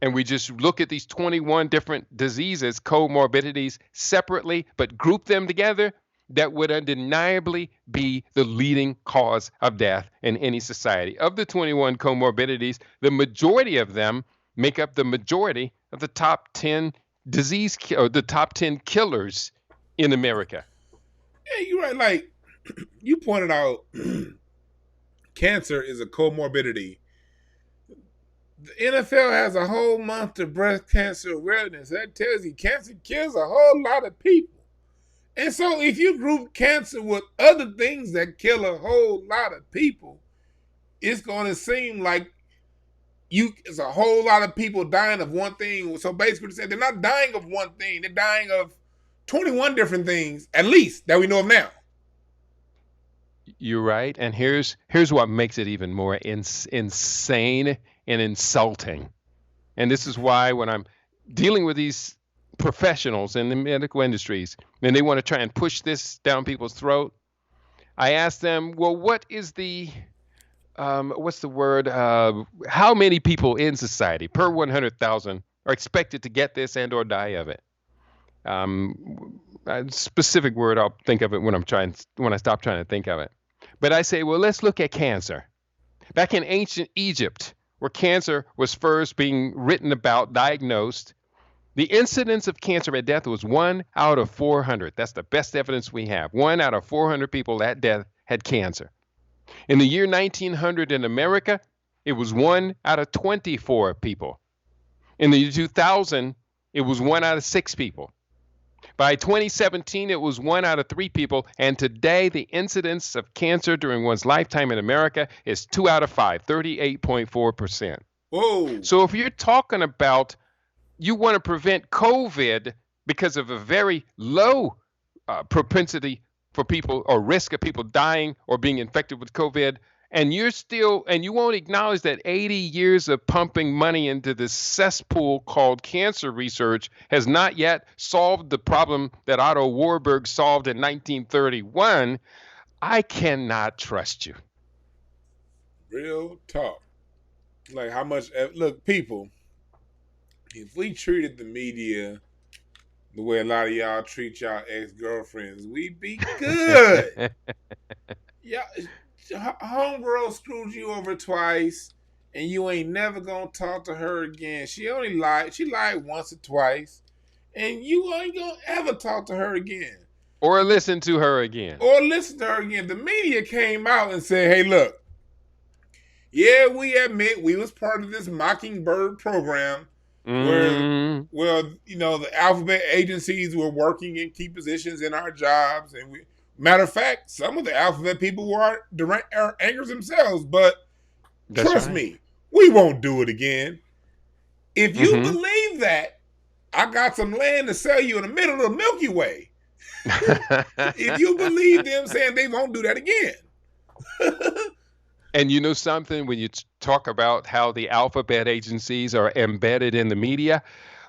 [SPEAKER 2] and we just look at these 21 different diseases, comorbidities, separately, but group them together, that would undeniably be the leading cause of death in any society. Of the 21 comorbidities, the majority of them make up the majority of the top 10 the top 10 killers in America.
[SPEAKER 1] Yeah, you're right. Like you pointed out, cancer is a comorbidity. The NFL has a whole month of breast cancer awareness. That tells you cancer kills a whole lot of people. And so if you group cancer with other things that kill a whole lot of people, it's going to seem like it's a whole lot of people dying of one thing. So basically they're not dying of one thing. They're dying of 21 different things, at least, that we know of now.
[SPEAKER 2] You're right. And here's what makes it even more insane and insulting. And this is why when I'm dealing with these professionals in the medical industries and they want to try and push this down people's throat, I ask them, well, what is what's the word? How many people in society per 100,000 are expected to get this and or die of it? A specific word, I'll think of it when I stop trying to think of it. But I say, well, let's look at cancer. Back in ancient Egypt, where cancer was first being written about, diagnosed, the incidence of cancer at death was 1 out of 400. That's the best evidence we have. 1 out of 400 people at death had cancer. In the year 1900 in America, it was 1 out of 24 people. In the year 2000, it was 1 out of 6 people. By 2017, it was 1 out of 3 people. And today, the incidence of cancer during one's lifetime in America is 2 out of 5, 38.4%.
[SPEAKER 1] Whoa.
[SPEAKER 2] So if you're talking about you want to prevent COVID because of a very low propensity for people or risk of people dying or being infected with COVID, and you won't acknowledge that 80 years of pumping money into this cesspool called cancer research has not yet solved the problem that Otto Warburg solved in 1931, I cannot trust you.
[SPEAKER 1] Real talk. Like how much, look, people, if we treated the media the way a lot of y'all treat y'all ex-girlfriends, we'd be good. Yeah, homegirl screwed you over twice, and you ain't never gonna talk to her again. She lied once or twice, and you ain't gonna ever talk to her again.
[SPEAKER 2] Or listen to her again.
[SPEAKER 1] The media came out and said, hey, look, yeah, we admit we was part of this Mockingbird program where the alphabet agencies were working in key positions in our jobs, and matter of fact, some of the alphabet people were anchors themselves, but trust me, we won't do it again. If you believe that, I got some land to sell you in the middle of the Milky Way. If you believe them saying they won't do that again.
[SPEAKER 2] And you know something, when you talk about how the alphabet agencies are embedded in the media,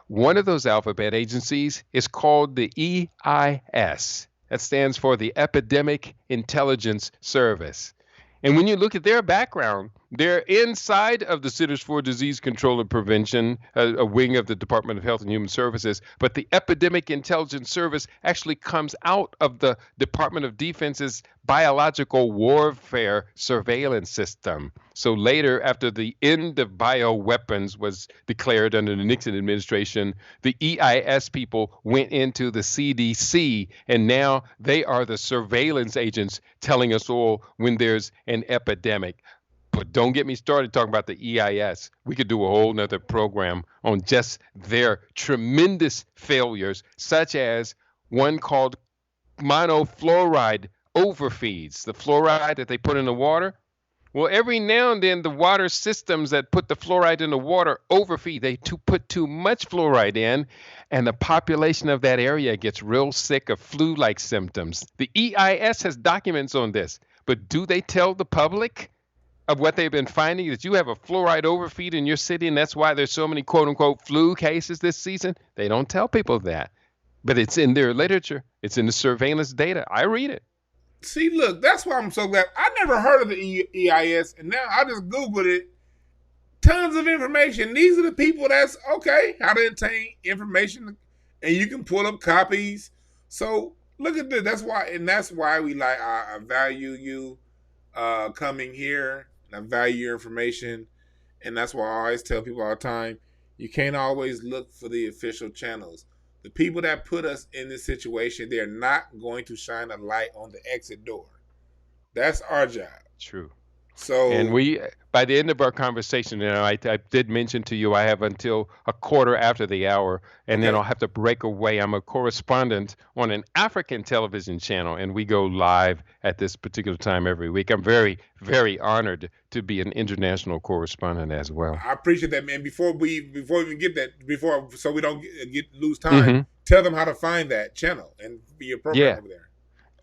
[SPEAKER 2] one of those alphabet agencies is called the EIS. That stands for the Epidemic Intelligence Service. And when you look at their background, They're inside of the Centers for Disease Control and Prevention, a wing of the Department of Health and Human Services. But the Epidemic Intelligence Service actually comes out of the Department of Defense's biological warfare surveillance system. So later, after the end of bioweapons was declared under the Nixon administration, the EIS people went into the CDC, and now they are the surveillance agents telling us all when there's an epidemic. But don't get me started talking about the EIS. We could do a whole nother program on just their tremendous failures, such as one called monofluoride overfeeds, the fluoride that they put in the water. Well, every now and then, the water systems that put the fluoride in the water overfeed. They put too much fluoride in, and the population of that area gets real sick of flu-like symptoms. The EIS has documents on this, but do they tell the public of what they've been finding, that you have a fluoride overfeed in your city, and that's why there's so many quote-unquote flu cases this season? They don't tell people that, but it's in their literature. It's in the surveillance data. I read it.
[SPEAKER 1] See, look, that's why I'm so glad. I never heard of the EIS, and now I just Googled it. Tons of information. These are the people that's, okay, how to obtain information, and you can pull up copies. So look at this. That's why we like, I value you coming here. I value your information. And that's why I always tell people all the time, you can't always look for the official channels. The people that put us in this situation, they're not going to shine a light on the exit door. That's our job.
[SPEAKER 2] True.
[SPEAKER 1] So,
[SPEAKER 2] and we, by the end of our conversation, I did mention to you I have until a quarter after the hour, and then I'll have to break away. I'm a correspondent on an African television channel, and we go live at this particular time every week. I'm very, very honored to be an international correspondent as well.
[SPEAKER 1] I appreciate that, man. Before we even get that, so we don't lose time, tell them how to find that channel and be a program over there.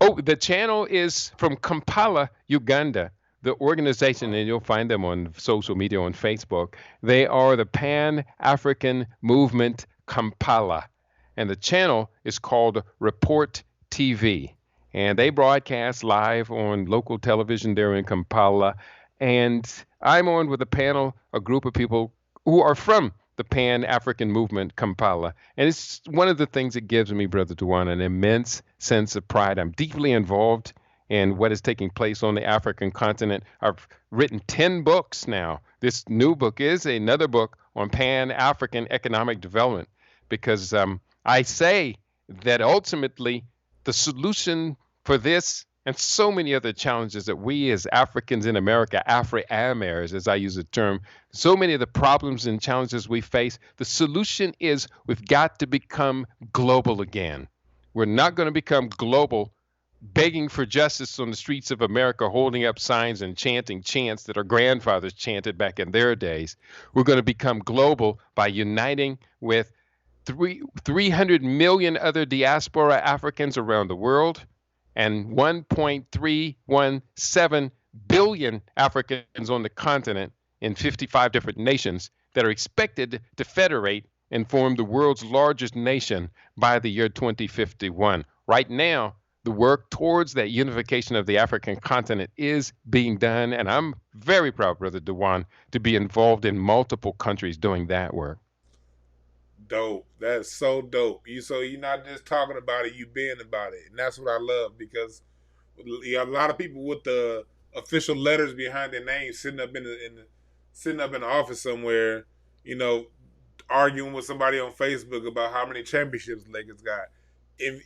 [SPEAKER 2] Oh, the channel is from Kampala, Uganda. The organization, and you'll find them on social media, on Facebook, they are the Pan-African Movement Kampala. And the channel is called Report TV. And they broadcast live on local television there in Kampala. And I'm on with a panel, a group of people who are from the Pan-African Movement Kampala. And it's one of the things that gives me, Brother Dewan, an immense sense of pride. I'm deeply involved and what is taking place on the African continent. I've written 10 books now. This new book is another book on Pan-African economic development, because I say that ultimately the solution for this and so many other challenges that we as Africans in America, Afri-Amers, as I use the term, so many of the problems and challenges we face, the solution is we've got to become global again. We're not going to become global begging for justice on the streets of America, holding up signs and chanting chants that our grandfathers chanted back in their days. We're going to become global by uniting with 300 million other diaspora Africans around the world and 1.317 billion Africans on the continent in 55 different nations that are expected to federate and form the world's largest nation by the year 2051. Right now, the work towards that unification of the African continent is being done, and I'm very proud, Brother Dewan, to be involved in multiple countries doing that work.
[SPEAKER 1] Dope. That's so dope. You're not just talking about it, you've been about it. And that's what I love, because a lot of people with the official letters behind their names sitting up in the office somewhere, arguing with somebody on Facebook about how many championships the Lakers got.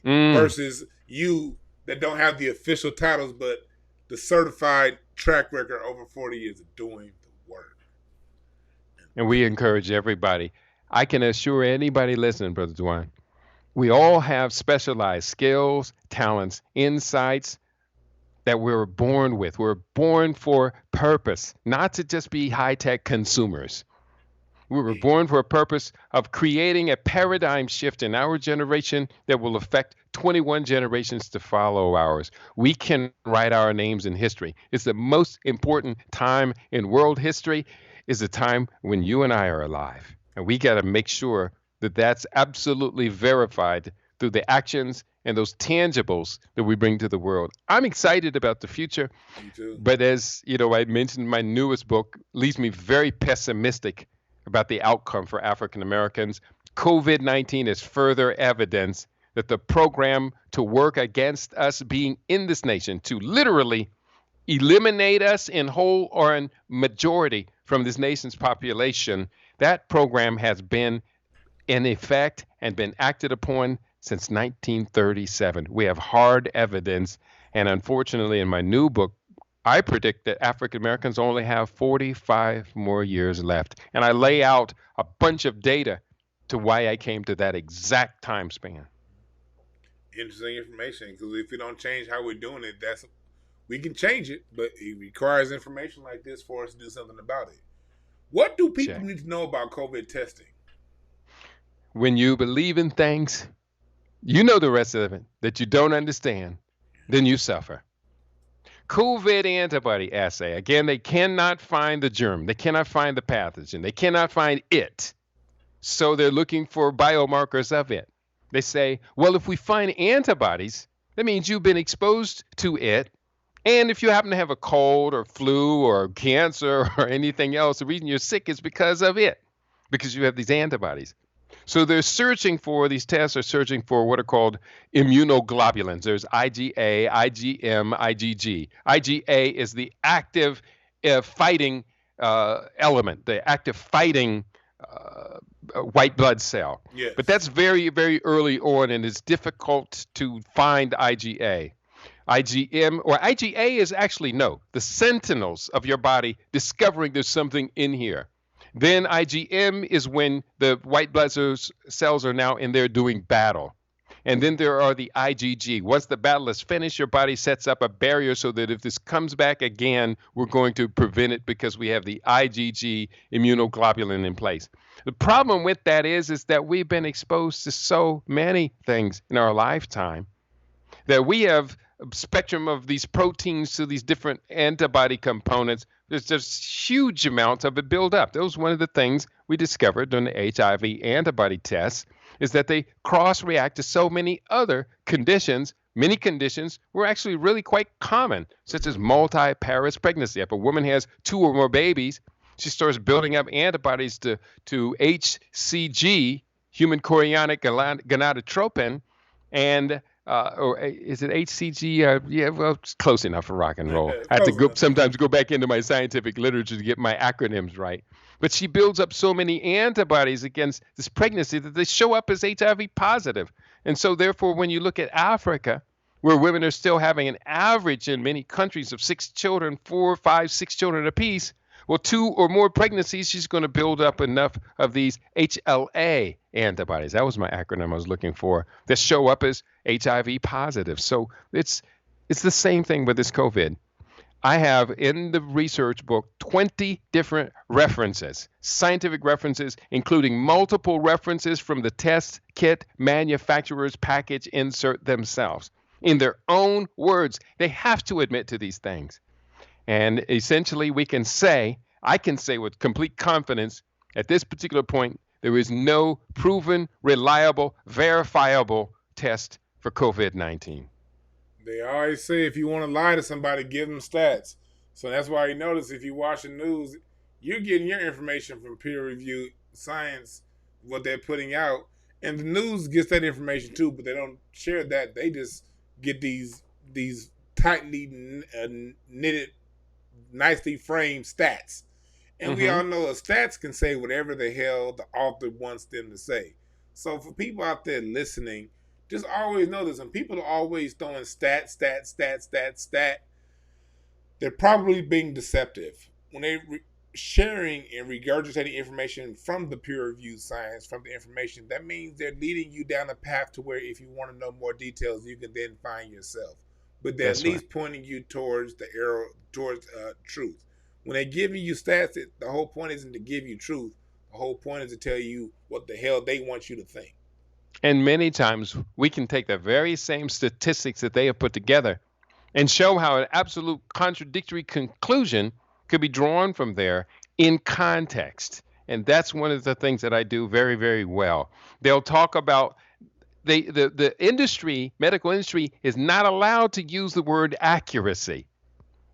[SPEAKER 1] Versus you that don't have the official titles, but the certified track record over 40 years of doing the work.
[SPEAKER 2] And we encourage everybody. I can assure anybody listening, Brother Dewan, we all have specialized skills, talents, insights that we're born with. We're born for purpose, not to just be high-tech consumers. We were born for a purpose of creating a paradigm shift in our generation that will affect 21 generations to follow ours. We can write our names in history. It's the most important time in world history, is the time when you and I are alive. And we got to make sure that that's absolutely verified through the actions and those tangibles that we bring to the world. I'm excited about the future,
[SPEAKER 1] Me too.
[SPEAKER 2] but as you know, I mentioned my newest book leaves me very pessimistic about the outcome for African Americans. COVID-19 is further evidence that the program to work against us being in this nation, to literally eliminate us in whole or in majority from this nation's population, that program has been in effect and been acted upon since 1937. We have hard evidence. And unfortunately, in my new book, I predict that African Americans only have 45 more years left. And I lay out a bunch of data to why I came to that exact time span.
[SPEAKER 1] Interesting information, because if we don't change how we're doing it, we can change it, but it requires information like this for us to do something about it. What do people need to know about COVID testing?
[SPEAKER 2] When you believe in things, you know the rest of it, that you don't understand, then you suffer. COVID antibody assay. Again, they cannot find the germ. They cannot find the pathogen. They cannot find it. So they're looking for biomarkers of it. They say, well, if we find antibodies, that means you've been exposed to it. And if you happen to have a cold or flu or cancer or anything else, the reason you're sick is because of it, because you have these antibodies. So these tests are searching for what are called immunoglobulins. There's IgA, IgM, IgG. IgA is the active fighting element, the active fighting white blood cell.
[SPEAKER 1] Yes.
[SPEAKER 2] But that's very, very early on, and it's difficult to find IgA. IgM or IgA is actually the sentinels of your body discovering there's something in here. Then IgM is when the white blood cells are now in there doing battle. And then there are the IgG. Once the battle is finished, your body sets up a barrier so that if this comes back again, we're going to prevent it because we have the IgG immunoglobulin in place. The problem with that is that we've been exposed to so many things in our lifetime that we have a spectrum of these proteins to these different antibody components. There's just huge amounts of it build up. That was one of the things we discovered during the HIV antibody tests, is that they cross-react to so many other conditions. Many conditions were actually really quite common, such as multi-parous pregnancy. If a woman has 2 or more babies, she starts building up antibodies to HCG, human chorionic gonadotropin, and or is it HCG? Yeah, well, it's close enough for rock and roll. I have to sometimes go back into my scientific literature to get my acronyms right. But she builds up so many antibodies against this pregnancy that they show up as HIV positive. And so therefore, when you look at Africa, where women are still having an average in many countries of 6 children, 4, 5, 6 children apiece, well, 2 or more pregnancies, she's going to build up enough of these HLA antibodies. That was my acronym I was looking for, that show up as HIV positive. So it's the same thing with this COVID. I have in the research book 20 different references, scientific references, including multiple references from the test kit manufacturer's package insert themselves. In their own words, they have to admit to these things. And essentially, I can say with complete confidence, at this particular point, there is no proven, reliable, verifiable test for COVID-19.
[SPEAKER 1] They always say if you want to lie to somebody, give them stats. So that's why you notice if you watch the news, you're getting your information from peer-reviewed science, what they're putting out. And the news gets that information too, but they don't share that. They just get these tightly knitted, nicely framed stats. And we all know stats can say whatever the hell the author wants them to say. So for people out there listening, just always know this. When people are always throwing stat, they're probably being deceptive. When they're sharing and regurgitating information from the peer-reviewed science, from the information, that means they're leading you down a path to where if you want to know more details, you can then find yourself. But they're at least pointing you towards the arrow, towards truth. When they're giving you stats, the whole point isn't to give you truth. The whole point is to tell you what the hell they want you to think.
[SPEAKER 2] And many times we can take the very same statistics that they have put together and show how an absolute contradictory conclusion could be drawn from there in context. And that's one of the things that I do very, very well. They'll talk about the industry, medical industry, is not allowed to use the word accuracy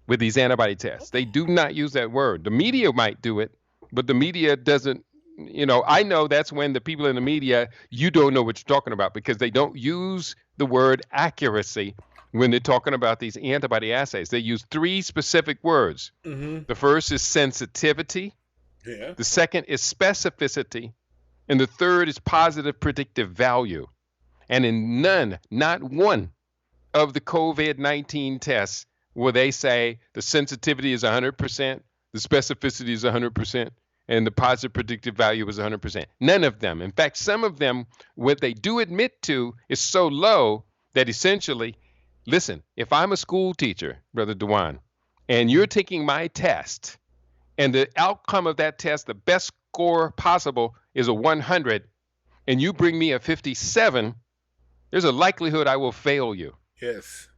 [SPEAKER 2] with these antibody tests. They do not use that word. The media might do it, but the media doesn't. I know that's when the people in the media, you don't know what you're talking about because they don't use the word accuracy when they're talking about these antibody assays. They use 3 specific words.
[SPEAKER 1] Mm-hmm.
[SPEAKER 2] The first is sensitivity.
[SPEAKER 1] Yeah.
[SPEAKER 2] The second is specificity. And the third is positive predictive value. And in not one of the COVID-19 tests will they say the sensitivity is 100%, the specificity is 100%, and the positive predictive value is 100%. None of them. In fact, some of them, what they do admit to is so low that essentially, listen, if I'm a school teacher, Brother Dewan, and you're taking my test, and the outcome of that test, the best score possible is a 100, and you bring me a 57, there's a likelihood I will fail you.
[SPEAKER 1] Yes.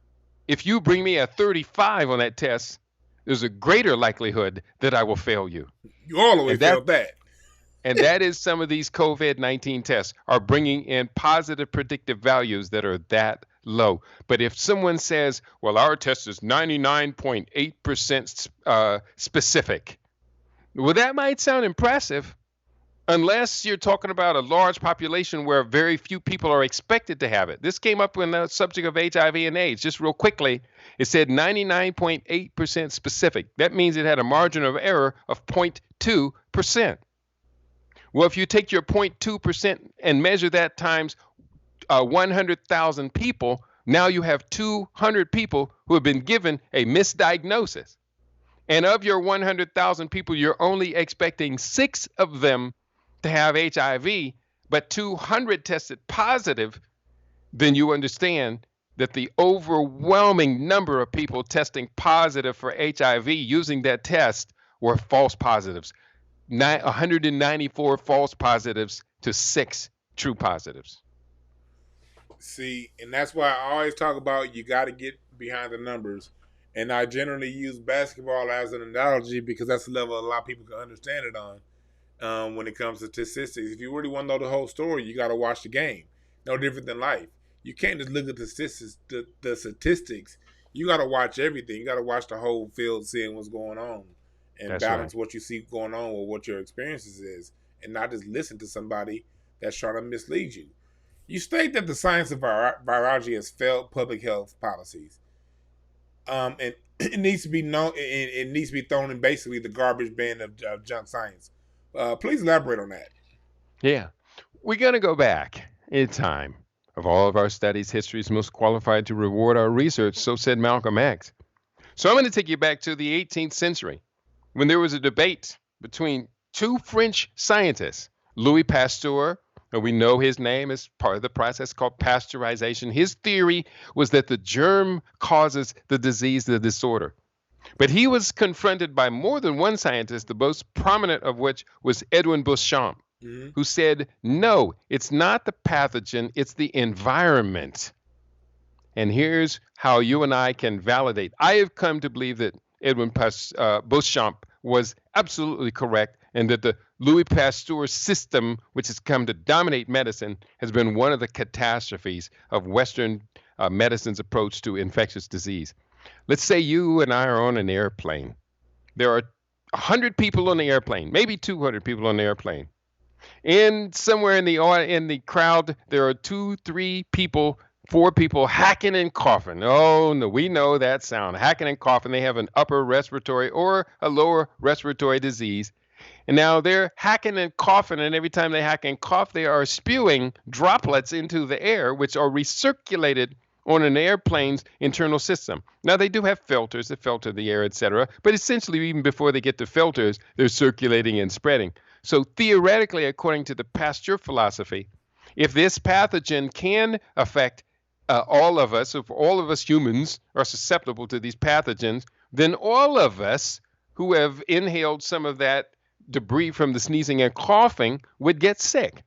[SPEAKER 2] If you bring me a 35 on that test, there's a greater likelihood that I will fail you.
[SPEAKER 1] You always failed that.
[SPEAKER 2] And that is some of these COVID-19 tests are bringing in positive predictive values that are that low. But if someone says, well, our test is 99.8% specific, well, that might sound impressive unless you're talking about a large population where very few people are expected to have it. This came up in the subject of HIV and AIDS. Just real quickly, it said 99.8% specific. That means it had a margin of error of 0.2%. Well, if you take your 0.2% and measure that times 100,000 people, now you have 200 people who have been given a misdiagnosis. And of your 100,000 people, you're only expecting 6 of them to have HIV, but 200 tested positive, then you understand that the overwhelming number of people testing positive for HIV using that test were false positives. 194 false positives to 6 true positives.
[SPEAKER 1] See, and that's why I always talk about you got to get behind the numbers. And I generally use basketball as an analogy because that's the level a lot of people can understand it on. When it comes to statistics, if you really want to know the whole story, you got to watch the game. No different than life. You can't just look at the statistics. You got to watch everything. You got to watch the whole field, seeing what's going on, and
[SPEAKER 2] That's
[SPEAKER 1] balance
[SPEAKER 2] right.
[SPEAKER 1] what you see going on with what your experiences is, and not just listen to somebody that's trying to mislead you. You state that the science of virology has failed public health policies, and it needs to be known. It needs to be thrown in basically the garbage bin of junk science. Please elaborate on that.
[SPEAKER 2] Yeah. We're going to go back in time. Of all of our studies, history is most qualified to reward our research, so said Malcolm X. So I'm going to take you back to the 18th century when there was a debate between 2 French scientists, Louis Pasteur, and we know his name as part of the process called pasteurization. His theory was that the germ causes the disease, the disorder. But he was confronted by more than one scientist, the most prominent of which was Edwin Beauchamp, who said, no, it's not the pathogen, it's the environment. And here's how you and I can validate. I have come to believe that Edwin Beauchamp was absolutely correct and that the Louis Pasteur system, which has come to dominate medicine, has been one of the catastrophes of Western medicine's approach to infectious disease. Let's say you and I are on an airplane. There are 100 people on the airplane, maybe 200 people on the airplane. And somewhere in the crowd, there are 2, 3 people, 4 people hacking and coughing. Oh, no, we know that sound, hacking and coughing. They have an upper respiratory or a lower respiratory disease. And now they're hacking and coughing, and every time they hack and cough, they are spewing droplets into the air, which are recirculated on an airplane's internal system. Now, they do have filters that filter the air, etc., but essentially, even before they get to filters, they're circulating and spreading. So theoretically, according to the Pasteur philosophy, if this pathogen can affect all of us, if all of us humans are susceptible to these pathogens, then all of us who have inhaled some of that debris from the sneezing and coughing would get sick.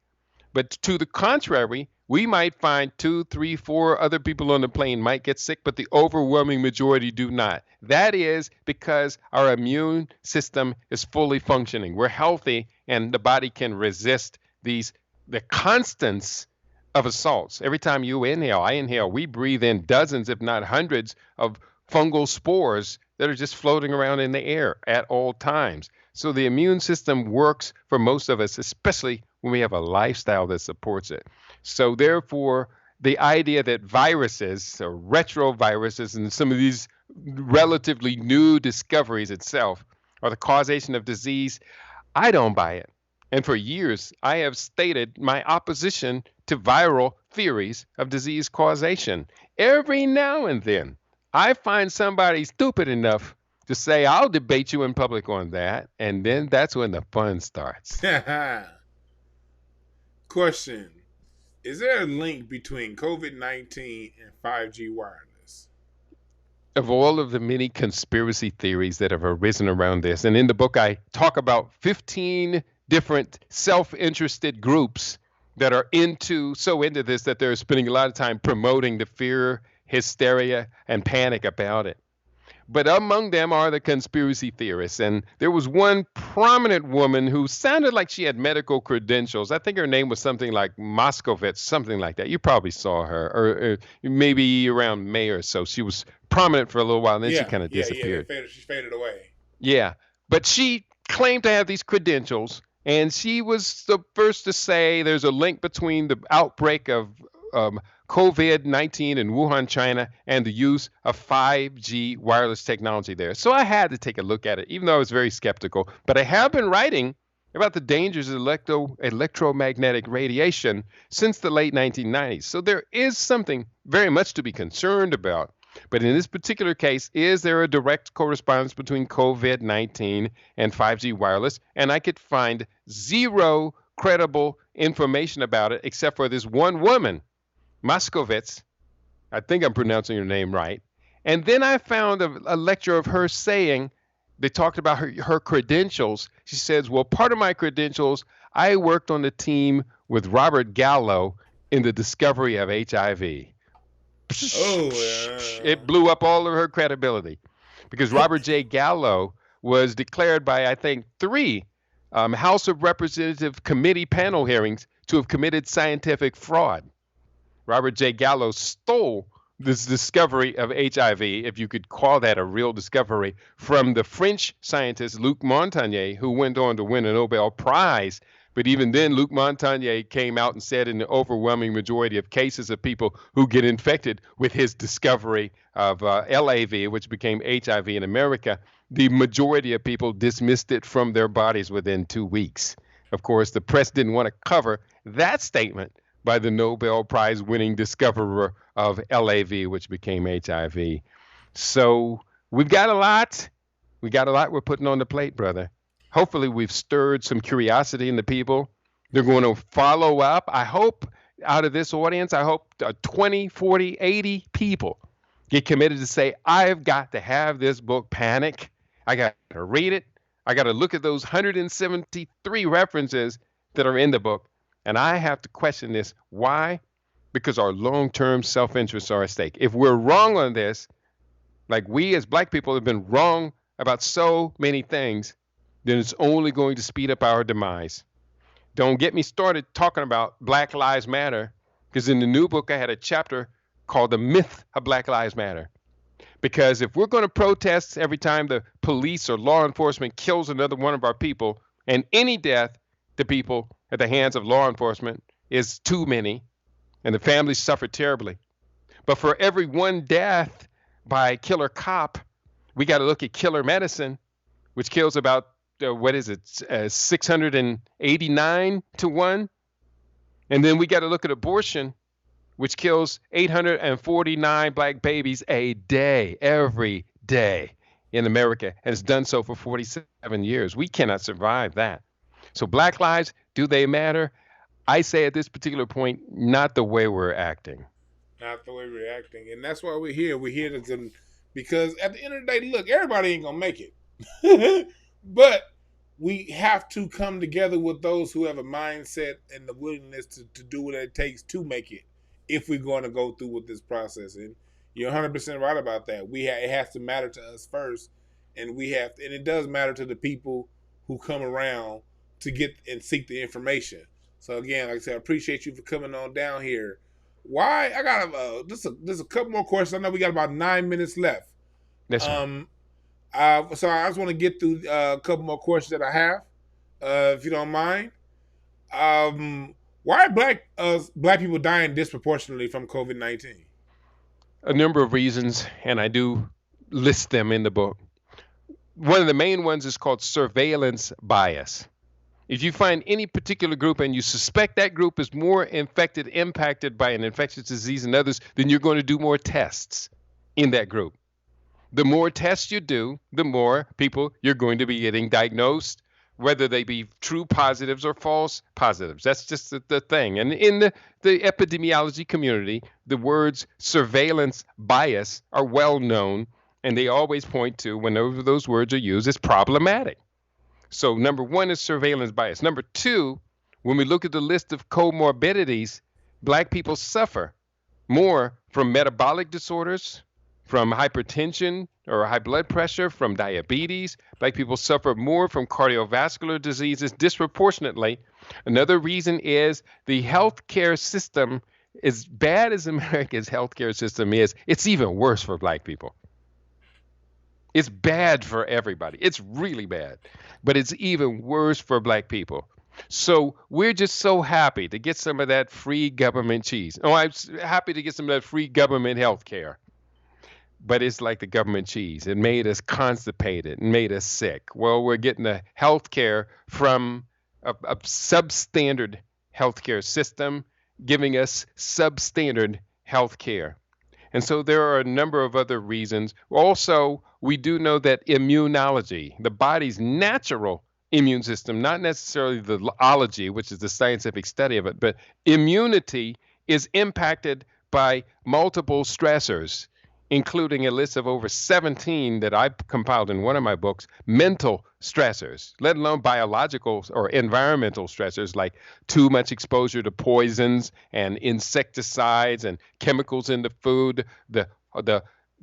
[SPEAKER 2] But to the contrary, we might find 2, 3, 4 other people on the plane might get sick, but the overwhelming majority do not. That is because our immune system is fully functioning. We're healthy, and the body can resist the constants of assaults. Every time you inhale, I inhale, we breathe in dozens, if not hundreds, of fungal spores that are just floating around in the air at all times. So the immune system works for most of us, especially when we have a lifestyle that supports it. So therefore, the idea that viruses or retroviruses and some of these relatively new discoveries itself are the causation of disease, I don't buy it. And for years, I have stated my opposition to viral theories of disease causation. Every now and then, I find somebody stupid enough to say, I'll debate you in public on that. And then that's when the fun starts.
[SPEAKER 1] Question: is there a link between COVID-19 and 5G wireless?
[SPEAKER 2] Of all of the many conspiracy theories that have arisen around this, and in the book, I talk about 15 different self interested groups that are so into this that they're spending a lot of time promoting the fear, hysteria, and panic about it. But among them are the conspiracy theorists. And there was one prominent woman who sounded like she had medical credentials. I think her name was something like Moskovitz, something like that. You probably saw her, or maybe around May or so. She was prominent for a little while, and then she kind of disappeared.
[SPEAKER 1] She faded away.
[SPEAKER 2] Yeah. But she claimed to have these credentials, and she was the first to say there's a link between the outbreak of COVID-19 in Wuhan, China, and the use of 5G wireless technology there. So I had to take a look at it, even though I was very skeptical. But I have been writing about the dangers of electromagnetic radiation since the late 1990s. So there is something very much to be concerned about. But in this particular case, is there a direct correspondence between COVID-19 and 5G wireless? And I could find zero credible information about it except for this one woman, Moskovitz. I think I'm pronouncing her name right. And then I found a lecture of her saying, they talked about her credentials. She says, well, part of my credentials, I worked on the team with Robert Gallo in the discovery of HIV. It blew up all of her credibility because Robert J. Gallo was declared by, I think, 3 House of Representative committee panel hearings to have committed scientific fraud. Robert J. Gallo stole this discovery of HIV, if you could call that a real discovery, from the French scientist Luc Montagnier, who went on to win a Nobel Prize. But even then, Luc Montagnier came out and said in the overwhelming majority of cases of people who get infected with his discovery of LAV, which became HIV in America, the majority of people dismissed it from their bodies within 2 weeks. Of course, the press didn't want to cover that statement by the Nobel Prize winning discoverer of LAV, which became HIV. So we've got a lot. We got a lot we're putting on the plate, brother. Hopefully we've stirred some curiosity in the people. They're going to follow up. I hope out of this audience, I hope 20, 40, 80 people get committed to say, I've got to have this book, Panic. I got to read it. I got to look at those 173 references that are in the book. And I have to question this. Why? Because our long-term self-interests are at stake. If we're wrong on this, like we as Black people have been wrong about so many things, then it's only going to speed up our demise. Don't get me started talking about Black Lives Matter, because in the new book, I had a chapter called The Myth of Black Lives Matter. Because if we're going to protest every time the police or law enforcement kills another one of our people, and any death to people at the hands of law enforcement is too many, and the families suffer terribly. But for every one death by killer cop, we got to look at killer medicine, which kills about 689 to 1. And then we got to look at abortion, which kills 849 Black babies a day, every day in America, and has done so for 47 years. We cannot survive that. So Black lives, do they matter? I say at this particular point, not the way we're acting.
[SPEAKER 1] Not the way we're acting. And that's why we're here. We're here because at the end of the day, look, everybody ain't going to make it. But we have to come together with those who have a mindset and the willingness to do what it takes to make it if we're going to go through with this process. And you're 100% right about that. It has to matter to us first, and it does matter to the people who come around to get and seek the information. So again, like I said, I appreciate you for coming on down here. Why I got just a couple more questions. I know we got about 9 minutes left.
[SPEAKER 2] Yes, sir.
[SPEAKER 1] Um, so I just want to get through a couple more questions that I have, if you don't mind. Why are black people dying disproportionately from COVID-19?
[SPEAKER 2] A number of reasons, and I do list them in the book. One of the main ones is called surveillance bias. If you find any particular group and you suspect that group is more infected, impacted by an infectious disease than others, then you're going to do more tests in that group. The more tests you do, the more people you're going to be getting diagnosed, whether they be true positives or false positives. That's just the thing. And in the epidemiology community, the words surveillance bias are well known, and they always point to, whenever those words are used, it's problematic. So number one is surveillance bias. Number two, when we look at the list of comorbidities, black people suffer more from metabolic disorders, from hypertension or high blood pressure, from diabetes. Black people suffer more from cardiovascular diseases disproportionately. Another reason is the healthcare system, as bad as America's healthcare system is, it's even worse for black people. It's bad for everybody. It's really bad, but it's even worse for black people. So we're just so happy to get some of that free government cheese. Oh, I'm happy to get some of that free government health care. But it's like the government cheese. It made us constipated and made us sick. Well, we're getting the health care from a substandard healthcare system, giving us substandard health care. And so there are a number of other reasons. Also, we do know that immunology, the body's natural immune system, not necessarily the ology, which is the scientific study of it, but immunity is impacted by multiple stressors, including a list of over 17 that I compiled in one of my books, mental stressors, let alone biological or environmental stressors like too much exposure to poisons and insecticides and chemicals in the food, the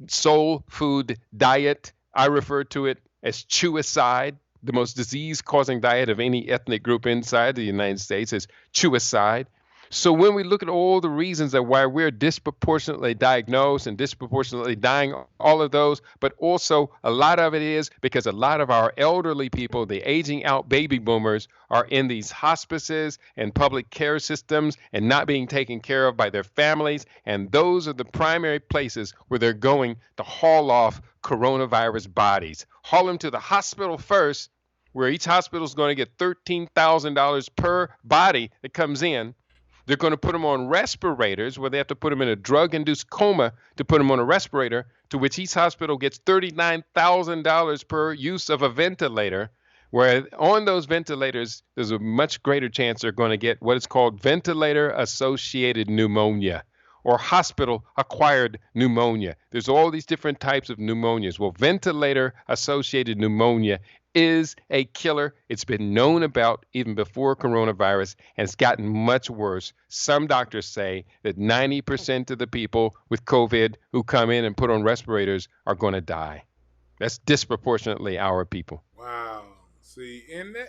[SPEAKER 2] soul food diet. I refer to it as chewicide. The most disease-causing diet of any ethnic group inside the United States is chewicide. So when we look at all the reasons that why we're disproportionately diagnosed and disproportionately dying, all of those, but also a lot of it is because a lot of our elderly people, the aging out baby boomers, are in these hospices and public care systems and not being taken care of by their families. And those are the primary places where they're going to haul off coronavirus bodies. Haul them to the hospital first, where each hospital is going to get $13,000 per body that comes in. They're going to put them on respirators where they have to put them in a drug-induced coma to put them on a respirator, to which each hospital gets $39,000 per use of a ventilator, where on those ventilators, there's a much greater chance they're going to get what is called ventilator-associated pneumonia or hospital-acquired pneumonia. There's all these different types of pneumonias. Well, ventilator-associated pneumonia is a killer. It's been known about even before coronavirus, and it's gotten much worse. Some doctors say that 90% of the people with COVID who come in and put on respirators are going to die. That's disproportionately our people.
[SPEAKER 1] Wow. See,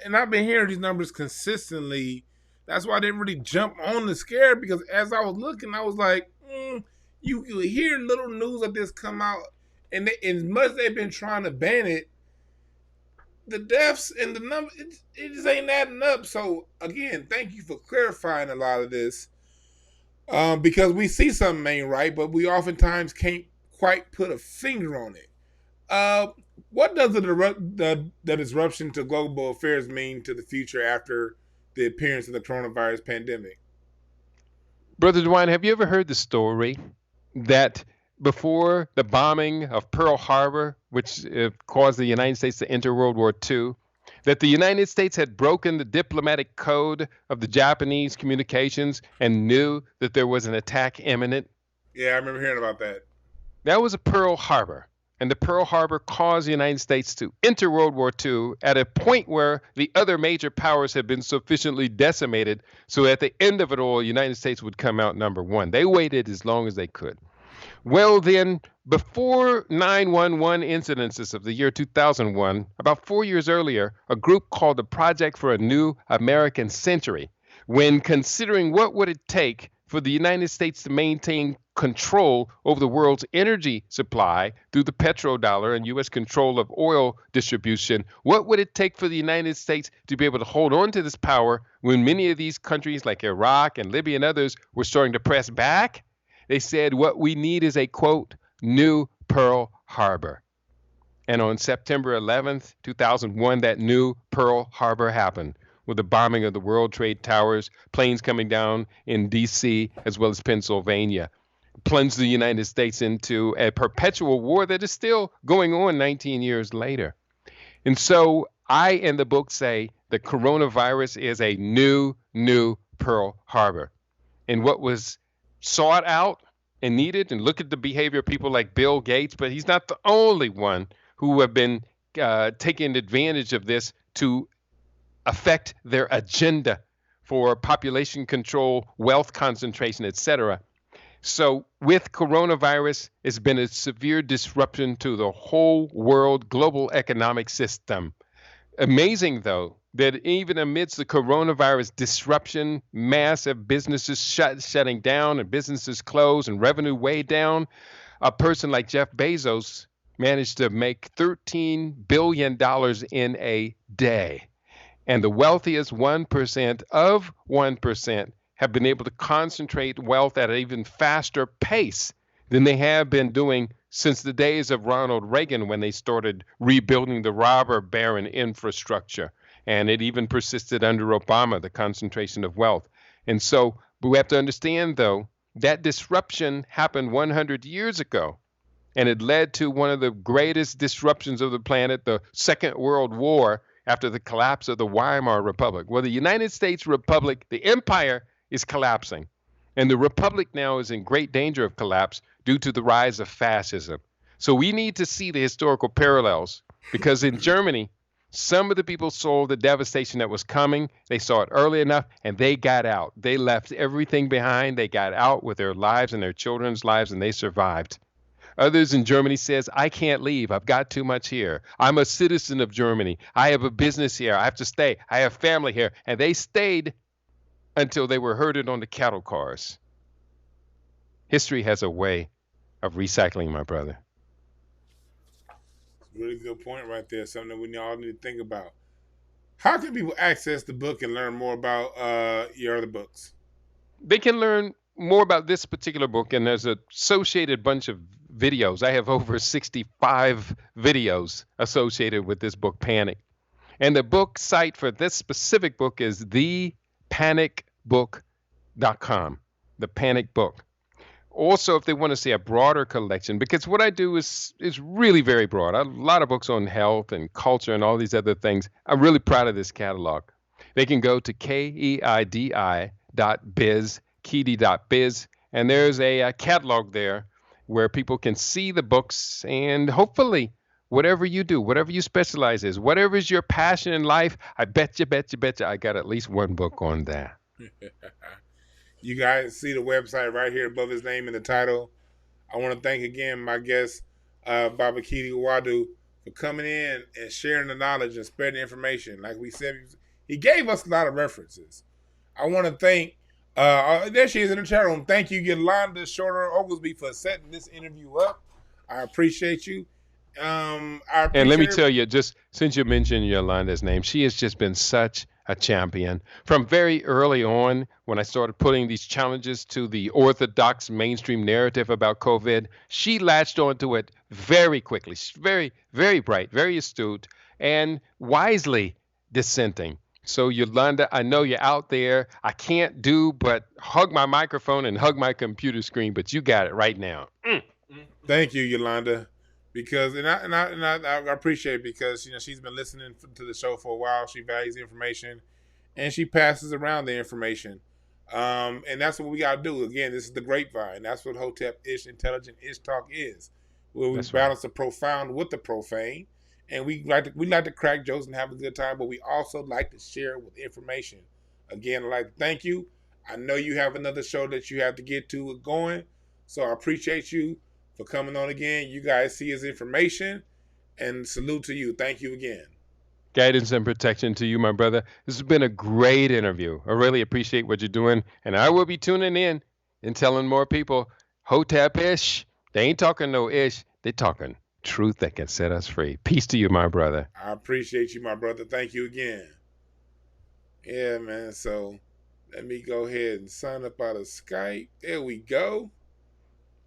[SPEAKER 1] and I've been hearing these numbers consistently. That's why I didn't really jump on the scare, because as I was looking, I was like, you hear little news like this come out, and as much as they've been trying to ban it, the deaths and the number, it just ain't adding up. So again, thank you for clarifying a lot of this, because we see something ain't right, but we oftentimes can't quite put a finger on it. What does the disruption to global affairs mean to the future after the appearance of the coronavirus pandemic?
[SPEAKER 2] Brother DeWine, have you ever heard the story that before the bombing of Pearl Harbor, which caused the United States to enter World War II, that the United States had broken the diplomatic code of the Japanese communications and knew that there was an attack imminent?
[SPEAKER 1] Yeah, I remember hearing about that.
[SPEAKER 2] That was a Pearl Harbor. And the Pearl Harbor caused the United States to enter World War II at a point where the other major powers had been sufficiently decimated, so at the end of it all, the United States would come out number one. They waited as long as they could. Well, then, before 9/11 incidences of the year 2001, about 4 years earlier, a group called the Project for a New American Century when considering what would it take for the United States to maintain control over the world's energy supply through the petrodollar and U.S. control of oil distribution. What would it take for the United States to be able to hold on to this power when many of these countries like Iraq and Libya and others were starting to press back? They said, what we need is a, quote, new Pearl Harbor. And on September 11th, 2001, that new Pearl Harbor happened with the bombing of the World Trade Towers, planes coming down in D.C. as well as Pennsylvania, plunged the United States into a perpetual war that is still going on 19 years later. And so I, in the book, say the coronavirus is a new Pearl Harbor. And what was sought out and needed, and look at the behavior of people like Bill Gates, but he's not the only one who have been taking advantage of this to affect their agenda for population control, wealth concentration, etc. So with coronavirus, it's been a severe disruption to the whole world global economic system. Amazing, though, that even amidst the coronavirus disruption, massive businesses shutting down and businesses closed and revenue way down, a person like Jeff Bezos managed to make $13 billion in a day. And the wealthiest 1% of 1% have been able to concentrate wealth at an even faster pace than they have been doing since the days of Ronald Reagan, when they started rebuilding the robber baron infrastructure. And it even persisted under Obama, the concentration of wealth. And so we have to understand, though, that disruption happened 100 years ago. And it led to one of the greatest disruptions of the planet, the Second World War, after the collapse of the Weimar Republic. Well, the United States Republic, the empire, is collapsing. And the republic now is in great danger of collapse due to the rise of fascism. So we need to see the historical parallels, because in Germany, some of the people saw the devastation that was coming. They saw it early enough, and they got out. They left everything behind. They got out with their lives and their children's lives, and they survived. Others in Germany says, I can't leave. I've got too much here. I'm a citizen of Germany. I have a business here. I have to stay. I have family here. And they stayed until they were herded on the cattle cars. History has a way of recycling, my brother.
[SPEAKER 1] Really good point right there. Something that we all need to think about. How can people access the book and learn more about your other books?
[SPEAKER 2] They can learn more about this particular book, and there's an associated bunch of videos. I have over 65 videos associated with this book, Panic. And the book site for this specific book is thepanicbook.com, the Panic Book. Also, if they want to see a broader collection, because what I do is really very broad. I have a lot of books on health and culture and all these other things. I'm really proud of this catalog. They can go to keidi.biz, keidi.biz, and there's a catalog there where people can see the books, and hopefully whatever you do, whatever you specialize in, whatever is your passion in life, I bet you I got at least one book on that.
[SPEAKER 1] You guys see the website right here above his name in the title. I want to thank again my guest, Baba Keidi Awadu, for coming in and sharing the knowledge and spreading the information. Like we said, he gave us a lot of references. I want to thank, there she is in the chat room. Thank you, Yolanda Shorter Oglesby, for setting this interview up. I appreciate you.
[SPEAKER 2] And let me tell you, just since you mentioned Yolanda's name, she has just been such a champion. From very early on, when I started putting these challenges to the orthodox mainstream narrative about COVID, she latched onto it very quickly. She's very, very bright, very astute, and wisely dissenting. So Yolanda, I know you're out there. I can't do but hug my microphone and hug my computer screen, but you got it right now.
[SPEAKER 1] Thank you, Yolanda. Because I appreciate it, because she's been listening to the show for a while. She values the information, and she passes around the information. And that's what we gotta do. Again, this is the grapevine. That's what Hotep-ish, intelligent ish talk is, where we balance the profound with the profane. And we like to crack jokes and have a good time, but we also like to share with information. Again, I'd like to thank you. I know you have another show that you have to get to going, so I appreciate you for coming on again. You guys see his information, and salute to you. Thank you again.
[SPEAKER 2] guidance and protection to you, my brother. This has been a great interview. I really appreciate what you're doing, and I will be tuning in and telling more people, Hotep ish. They ain't talking no ish. They talking truth that can set us free. Peace to you, my brother.
[SPEAKER 1] I appreciate you, my brother. Thank you again. Yeah, man. So let me go ahead and sign up out of Skype. There we go.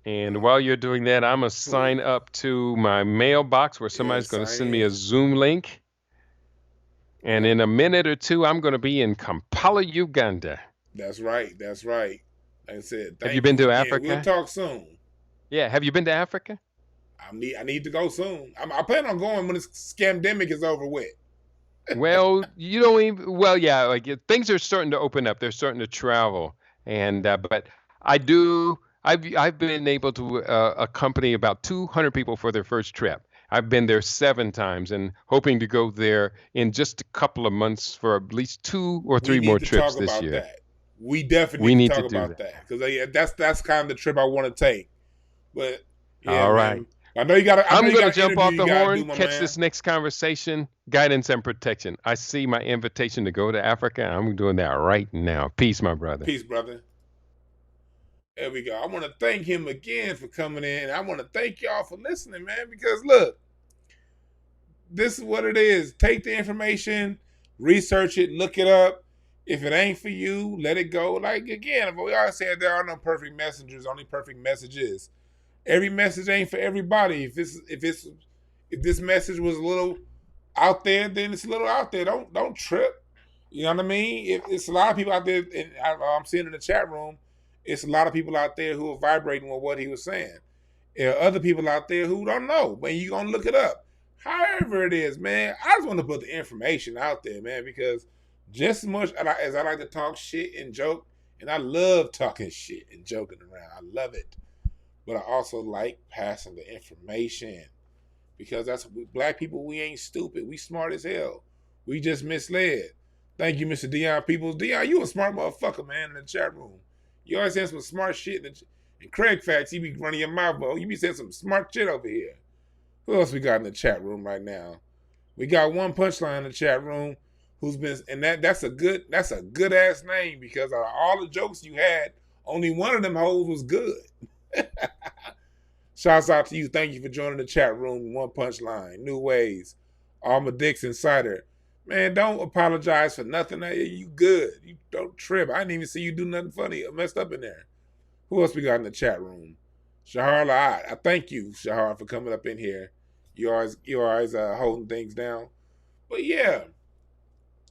[SPEAKER 2] And while you're doing that, I'm going to sign up to my mailbox where somebody's going to send me a Zoom link. And in a minute or two, I'm going to be in Kampala, Uganda.
[SPEAKER 1] That's right. That's right. Like I said,
[SPEAKER 2] have you been to Africa?
[SPEAKER 1] We'll talk soon.
[SPEAKER 2] Yeah. Have you been to Africa?
[SPEAKER 1] I need to go soon. I plan on going when this scamdemic is over with.
[SPEAKER 2] Well, you don't even. Well, yeah. Like things are starting to open up. They're starting to travel, and but I do. I've been able to accompany about 200 people for their first trip. I've been there 7 times and hoping to go there in just a couple of months for at least 2 or 3 more trips this year.
[SPEAKER 1] That. We definitely need to talk about that because that's kind of the trip I want to take. But yeah, all right. Man, I know you got to.
[SPEAKER 2] I'm going to jump off the horn, catch this next conversation, guidance and protection. I see my invitation to go to Africa. I'm doing that right now. Peace, my brother.
[SPEAKER 1] Peace, brother. There we go. I want to thank him again for coming in. I want to thank y'all for listening, man, because look, this is what it is. Take the information, research it, look it up. If it ain't for you, let it go. Like, again, we always say there are no perfect messengers, only perfect messages. Every message ain't for everybody. If this message was a little out there, then it's a little out there. Don't trip. You know what I mean? If it's a lot of people out there, and I'm seeing in the chat room, it's a lot of people out there who are vibrating with what he was saying. There are other people out there who don't know, but you're going to look it up. However it is, man, I just want to put the information out there, man, because just as much as I like to talk shit and joke, and I love talking shit and joking around. I love it. But I also like passing the information because that's black people, we ain't stupid. We smart as hell. We just misled. Thank you, Mr. Dion Peoples. Dion, you a smart motherfucker, man, in the chat room. You always saying some smart shit. And Craig Facts, you be running your mouth, bro. You be saying some smart shit over here. Who else we got in the chat room right now? We got One Punchline in the chat room who's been, and that's a good ass name because out of all the jokes you had, only one of them hoes was good. Shouts out to you. Thank you for joining the chat room. One Punchline, New Ways, Alma Dix Insider. Man, don't apologize for nothing. You good. You don't trip. I didn't even see you do nothing funny or messed up in there. Who else we got in the chat room? Shahar La'at. I thank you, Shahar, for coming up in here. You always holding things down. But yeah,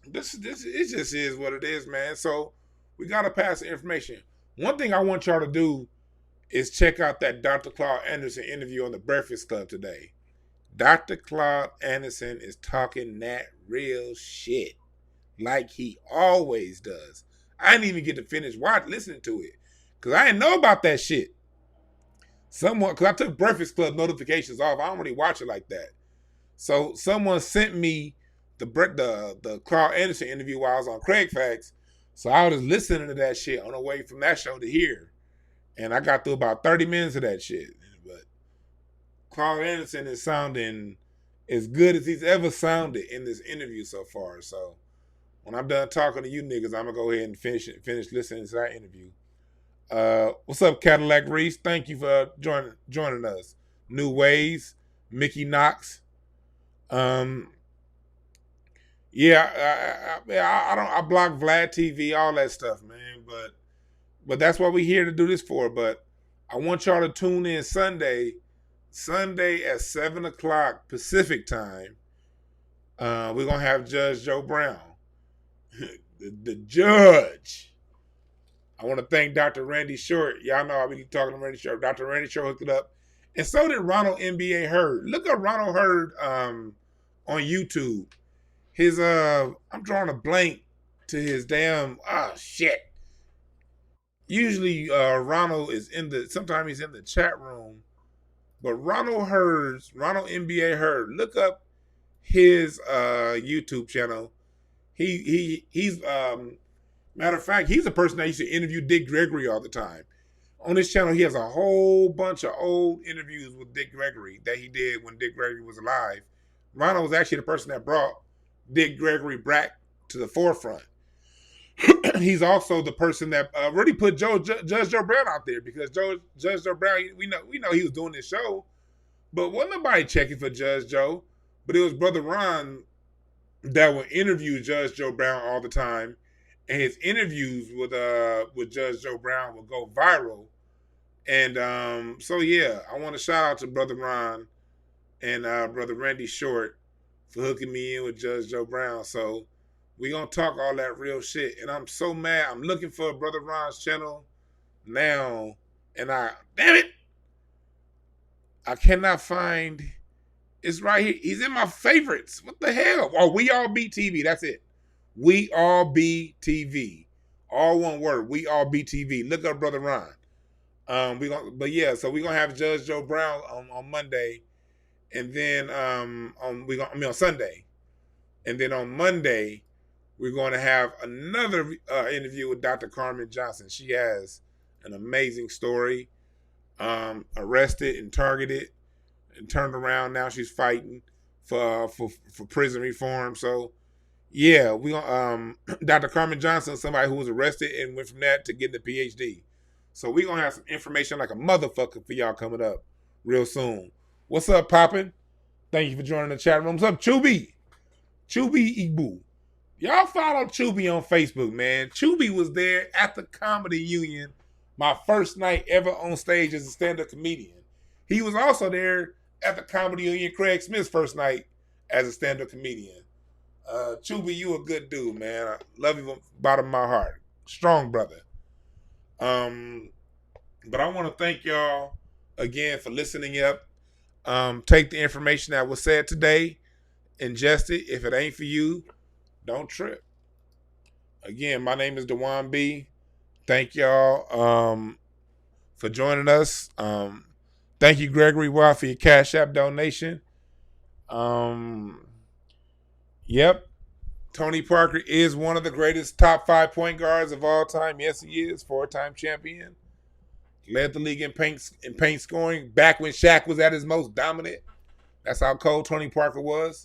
[SPEAKER 1] this it just is what it is, man. So we gotta pass the information. One thing I want y'all to do is check out that Dr. Claude Anderson interview on the Breakfast Club today. Dr. Claude Anderson is talking that real shit like he always does. I didn't even get to finish listening to it because I didn't know about that shit. Because I took Breakfast Club notifications off. I don't really watch it like that. So someone sent me the Claude Anderson interview while I was on Craig Facts. So I was listening to that shit on the way from that show to here. And I got through about 30 minutes of that shit. But Claude Anderson is sounding as good as he's ever sounded in this interview so far. So when I'm done talking to you niggas, I'm going to go ahead and finish listening to that interview. What's up, Cadillac Reese? Thank you for joining us. New Ways, Mickey Knox. I block Vlad TV, all that stuff, man. But that's what we're here to do this for. But I want y'all to tune in Sunday at 7:00 Pacific time. We're gonna have Judge Joe Brown, the judge. I want to thank Dr. Randy Short. Y'all know I'll be talking to Randy Short. Dr. Randy Short hooked it up. And so did Ronald NBA Hurd. Look up Ronald Hurd on YouTube. His I'm drawing a blank to his damn shit. Usually Ronald is sometimes he's in the chat room. But Ronald NBA Hurd, look up his YouTube channel. He's matter of fact, he's a person that used to interview Dick Gregory all the time. On his channel, he has a whole bunch of old interviews with Dick Gregory that he did when Dick Gregory was alive. Ronald was actually the person that brought Dick Gregory Brack to the forefront. He's also the person that really put Judge Joe Brown out there, because Judge Joe Brown, we know he was doing this show, but wasn't nobody checking for Judge Joe. But it was Brother Ron that would interview Judge Joe Brown all the time, and his interviews with Judge Joe Brown would go viral. And so yeah, I want to shout out to Brother Ron and Brother Randy Short for hooking me in with Judge Joe Brown. So we gonna talk all that real shit. And I'm so mad. I'm looking for Brother Ron's channel now, and damn it, I cannot find. It's right here. He's in my favorites. What the hell? Oh, We All Be TV. That's it. We All Be TV. All one word. We All Be TV. Look up Brother Ron. So we're gonna have Judge Joe Brown on Monday, and then on Sunday, and then on Monday we're going to have another interview with Dr. Carmen Johnson. She has an amazing story. Arrested and targeted and turned around. Now she's fighting for prison reform. So yeah, we Dr. Carmen Johnson, somebody who was arrested and went from that to getting a PhD. So we're going to have some information like a motherfucker for y'all coming up real soon. What's up, Poppin'? Thank you for joining the chat room. What's up, Chubi? Chubi Igbu. Y'all follow Chubi on Facebook, man. Chubi was there at the Comedy Union, my first night ever on stage as a stand-up comedian. He was also there at the Comedy Union, Craig Smith's first night as a stand-up comedian. Chubi, you a good dude, man. I love you from the bottom of my heart. Strong brother. But I want to thank y'all again for listening up. Take the information that was said today, ingest it. If it ain't for you, don't trip. Again, my name is Dewan B. Thank y'all for joining us. Thank you, Gregory Wild, for your Cash App donation. Yep. Tony Parker is one of the greatest top 5 point guards of all time. Yes, he is. 4-time champion. Led the league in paint scoring back when Shaq was at his most dominant. That's how cold Tony Parker was.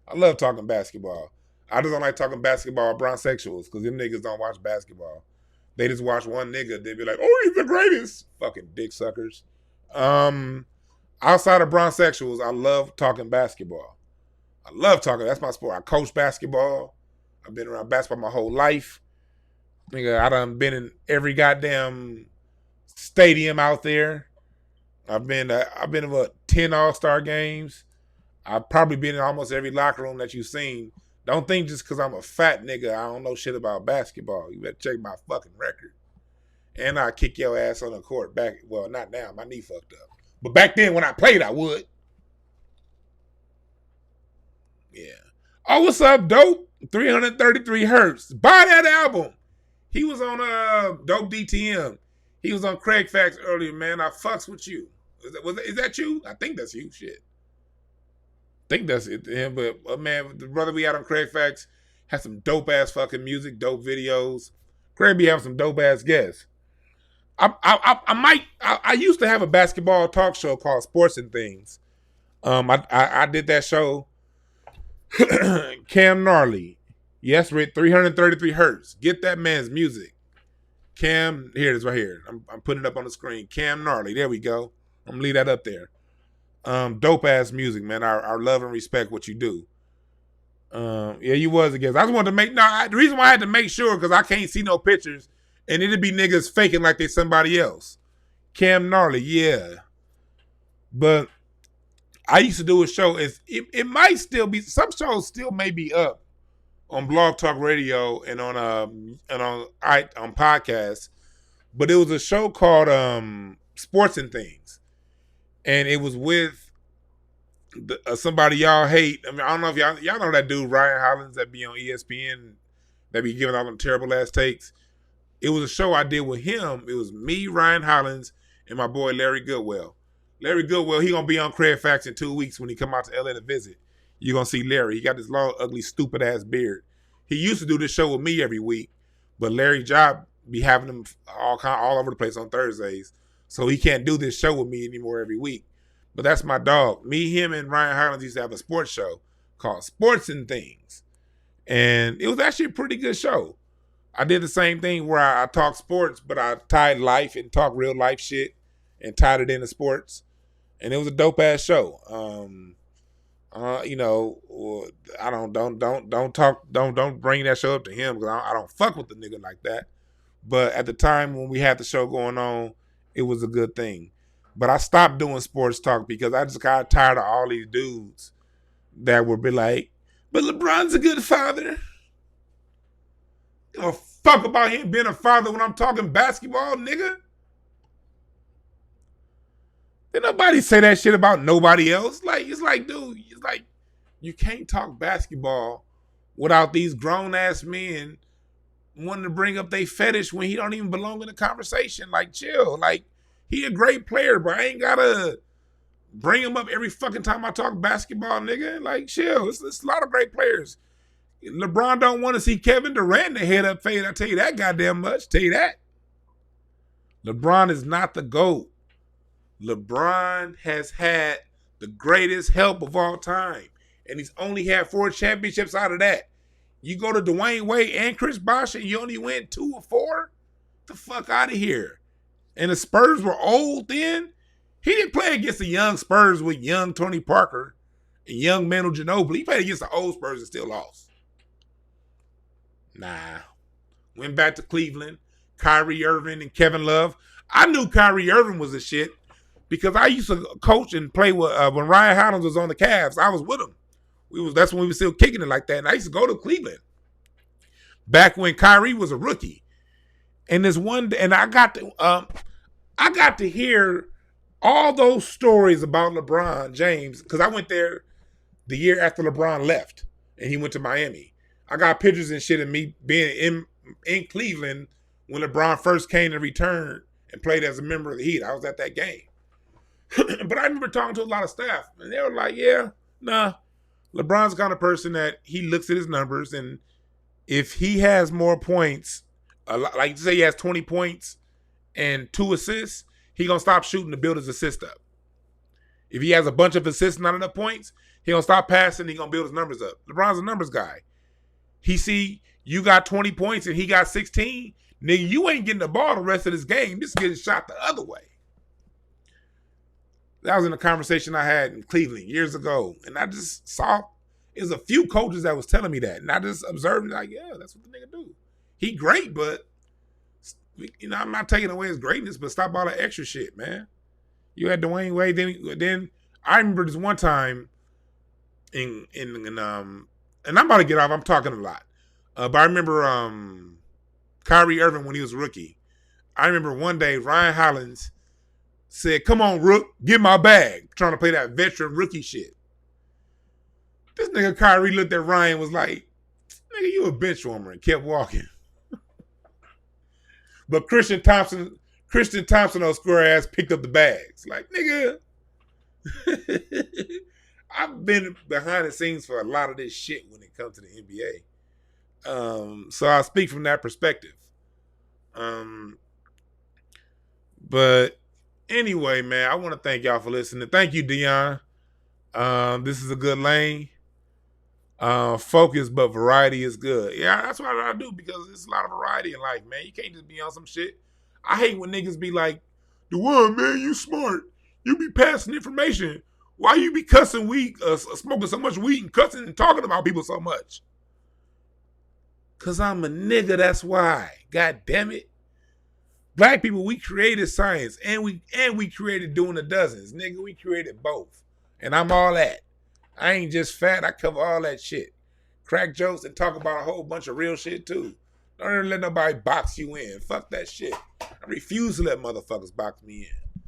[SPEAKER 1] I love talking basketball. I just don't like talking basketball with bronsexuals, because them niggas don't watch basketball. They just watch one nigga. They be like, oh, he's the greatest. Fucking dick suckers. Outside of bronsexuals, I love talking basketball. I love talking. That's my sport. I coach basketball. I've been around basketball my whole life. Nigga, I done been in every goddamn stadium out there. I've been in what, 10 All-Star games. I've probably been in almost every locker room that you've seen. Don't think just because I'm a fat nigga I don't know shit about basketball. You better check my fucking record. And I'll kick your ass on the court back. Well, not now. My knee fucked up. But back then when I played, I would. Yeah. Oh, what's up, Dope? 333 Hertz. Buy that album. He was on Dope DTM. He was on Craig Facts earlier, man. I fucks with you. Is that you? I think that's you. Shit. I think that's it to him. But man, the brother we had on Craig Facts had some dope ass fucking music, dope videos. Craig be having some dope ass guests. I used to have a basketball talk show called Sports and Things. I did that show. Cam Gnarly. Yes, Rick, 333 Hertz. Get that man's music. Cam, here it is right here. I'm putting it up on the screen. Cam Gnarly. There we go. I'm gonna leave that up there. Dope ass music, man. I love and respect what you do. Yeah, you was a guest. I just wanted to the reason why I had to make sure, because I can't see no pictures, and it'd be niggas faking like they somebody else. Cam Gnarly, yeah. But I used to do a show. It might still be, some shows still may be up on Blog Talk Radio and on podcasts. But it was a show called Sports and Things. And it was with somebody y'all hate. I mean, I don't know if y'all know that dude Ryan Hollins that be on ESPN, that be giving all them terrible ass takes. It was a show I did with him. It was me, Ryan Hollins, and my boy Larry Goodwell. Larry Goodwell, he gonna be on Craig Facts in 2 weeks when he come out to LA to visit. You're gonna see Larry. He got this long, ugly, stupid ass beard. He used to do this show with me every week, but Larry Job be having him all over the place on Thursdays. So he can't do this show with me anymore every week. But that's my dog. Me, him, and Ryan Highlands used to have a sports show called Sports and Things. And it was actually a pretty good show. I did the same thing where I talk sports, but I tied life and talk real life shit and tied it into sports. And it was a dope ass show. You know, I don't bring that show up to him because I don't fuck with the nigga like that. But at the time when we had the show going on, it was a good thing. But I stopped doing sports talk because I just got tired of all these dudes that would be like, but LeBron's a good father. You know, fuck about him being a father when I'm talking basketball, nigga. Did nobody say that shit about nobody else? Like, it's like, dude, it's like, you can't talk basketball without these grown ass men wanting to bring up their fetish when he don't even belong in the conversation. Like, chill. Like, he a great player, but I ain't gotta bring him up every fucking time I talk basketball, nigga. Like, chill. It's a lot of great players. LeBron don't want to see Kevin Durant in the head up fade. I tell you that goddamn much. Tell you that. LeBron is not the GOAT. LeBron has had the greatest help of all time. And he's only had 4 championships out of that. You go to Dwayne Wade and Chris Bosh and you only win 2 or 4? Get the fuck out of here. And the Spurs were old then. He didn't play against the young Spurs with young Tony Parker and young Manu Ginobili. He played against the old Spurs and still lost. Nah. Went back to Cleveland. Kyrie Irving and Kevin Love. I knew Kyrie Irving was a shit because I used to coach and play with when Ryan Hollins was on the Cavs. I was with him. That's when we were still kicking it like that. And I used to go to Cleveland back when Kyrie was a rookie. And this one day, and I got to hear all those stories about LeBron James because I went there the year after LeBron left and he went to Miami. I got pictures and shit of me being in Cleveland when LeBron first came to return and played as a member of the Heat. I was at that game. But I remember talking to a lot of staff and they were like, yeah, nah. LeBron's the kind of person that he looks at his numbers, and if he has more points, like say he has 20 points and 2 assists, he gonna stop shooting to build his assist up. If he has a bunch of assists and not enough points, he gonna stop passing, he gonna build his numbers up. LeBron's a numbers guy. He see you got 20 points and he got 16, nigga, you ain't getting the ball the rest of this game. This is getting shot the other way. That was in a conversation I had in Cleveland years ago. And I just saw, there's a few coaches that was telling me that. And I just observed like, yeah, that's what the nigga do. He great, but, you know, I'm not taking away his greatness, but stop all that extra shit, man. You had Dwayne Wade. Then I remember this one time and I'm about to get off. I'm talking a lot. But I remember Kyrie Irving when he was a rookie. I remember one day Ryan Hollins said, come on, Rook, get my bag. Trying to play that veteran rookie shit. This nigga Kyrie looked at Ryan and was like, nigga, you a bench warmer, and kept walking. But Christian Thompson, those square ass, picked up the bags. Like, nigga, I've been behind the scenes for a lot of this shit when it comes to the NBA. So I speak from that perspective. But anyway, man, I want to thank y'all for listening. Thank you, Dion. This is a good lane. Focus, but variety is good. Yeah, that's what I do because there's a lot of variety in life, man. You can't just be on some shit. I hate when niggas be like, the one, man, you smart. You be passing information. Why you be cussing weed, smoking so much weed and cussing and talking about people so much? Cause I'm a nigga, that's why. God damn it. Black people, we created science and we created doing the dozens. Nigga, we created both. And I'm all that. I ain't just fat, I cover all that shit. Crack jokes and talk about a whole bunch of real shit too. Don't ever let nobody box you in. Fuck that shit. I refuse to let motherfuckers box me in.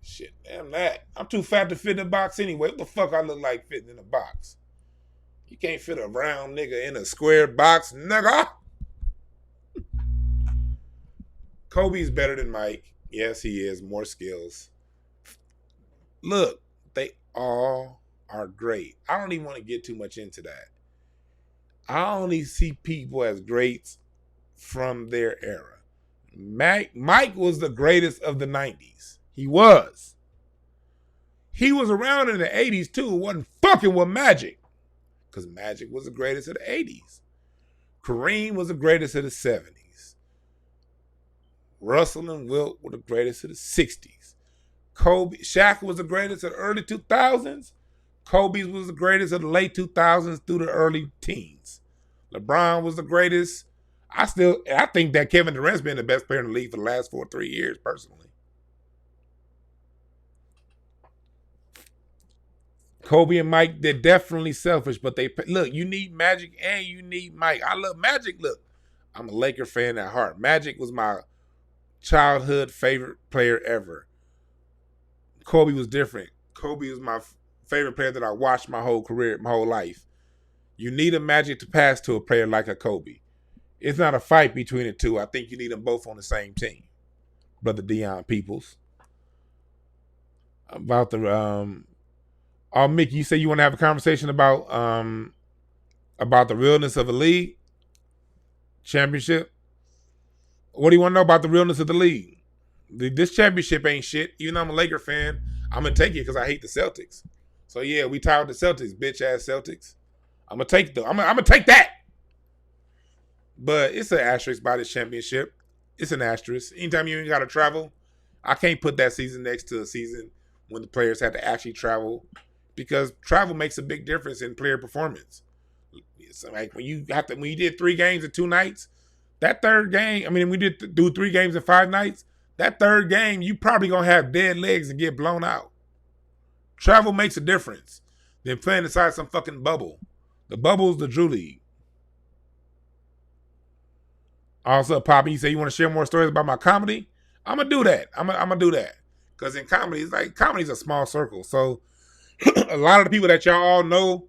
[SPEAKER 1] Shit, damn that. I'm too fat to fit in a box anyway. What the fuck I look like fitting in a box? You can't fit a round nigga in a square box, nigga. Kobe's better than Mike. Yes, he is. More skills. Look, they all are great. I don't even want to get too much into that. I only see people as greats from their era. Mike was the greatest of the 90s. He was. He was around in the 80s too. Wasn't fucking with Magic. because Magic was the greatest of the 80s. Kareem was the greatest of the 70s. Russell and Wilt were the greatest of the 60s. Shaq was the greatest of the early 2000s. Kobe was the greatest of the late 2000s through the early teens. LeBron was the greatest. I think that Kevin Durant's been the best player in the league for the last 3 years, personally. Kobe and Mike, they're definitely selfish, but you need Magic and you need Mike. I love Magic. Look, I'm a Laker fan at heart. Magic was my childhood favorite player ever. Kobe was different. Kobe was my favorite player that I watched my whole career, my whole life. You need a Magic to pass to a player like a Kobe. It's not a fight between the two. I think you need them both on the same team. Brother Deion Peoples. About the Mickey, you say you want to have a conversation about the realness of the league championship. What do you want to know about the realness of the league? This championship ain't shit. Even though I'm a Laker fan, I'm gonna take it because I hate the Celtics. So yeah, we tied with the Celtics, bitch ass Celtics. I'm gonna take that. But it's an asterisk by this championship. It's an asterisk. Anytime you ain't gotta travel, I can't put that season next to a season when the players had to actually travel, because travel makes a big difference in player performance. It's like when you did 3 games in 2 nights, that third game, we did do 3 games in 5 nights. That third game, you probably gonna have dead legs and get blown out. Travel makes a difference than playing inside some fucking bubble. The bubble's the Drew League. Also, Poppy, you say you want to share more stories about my comedy? I'm gonna do that. I'm gonna do that. Because in comedy, it's like comedy's a small circle. So a lot of the people that y'all all know,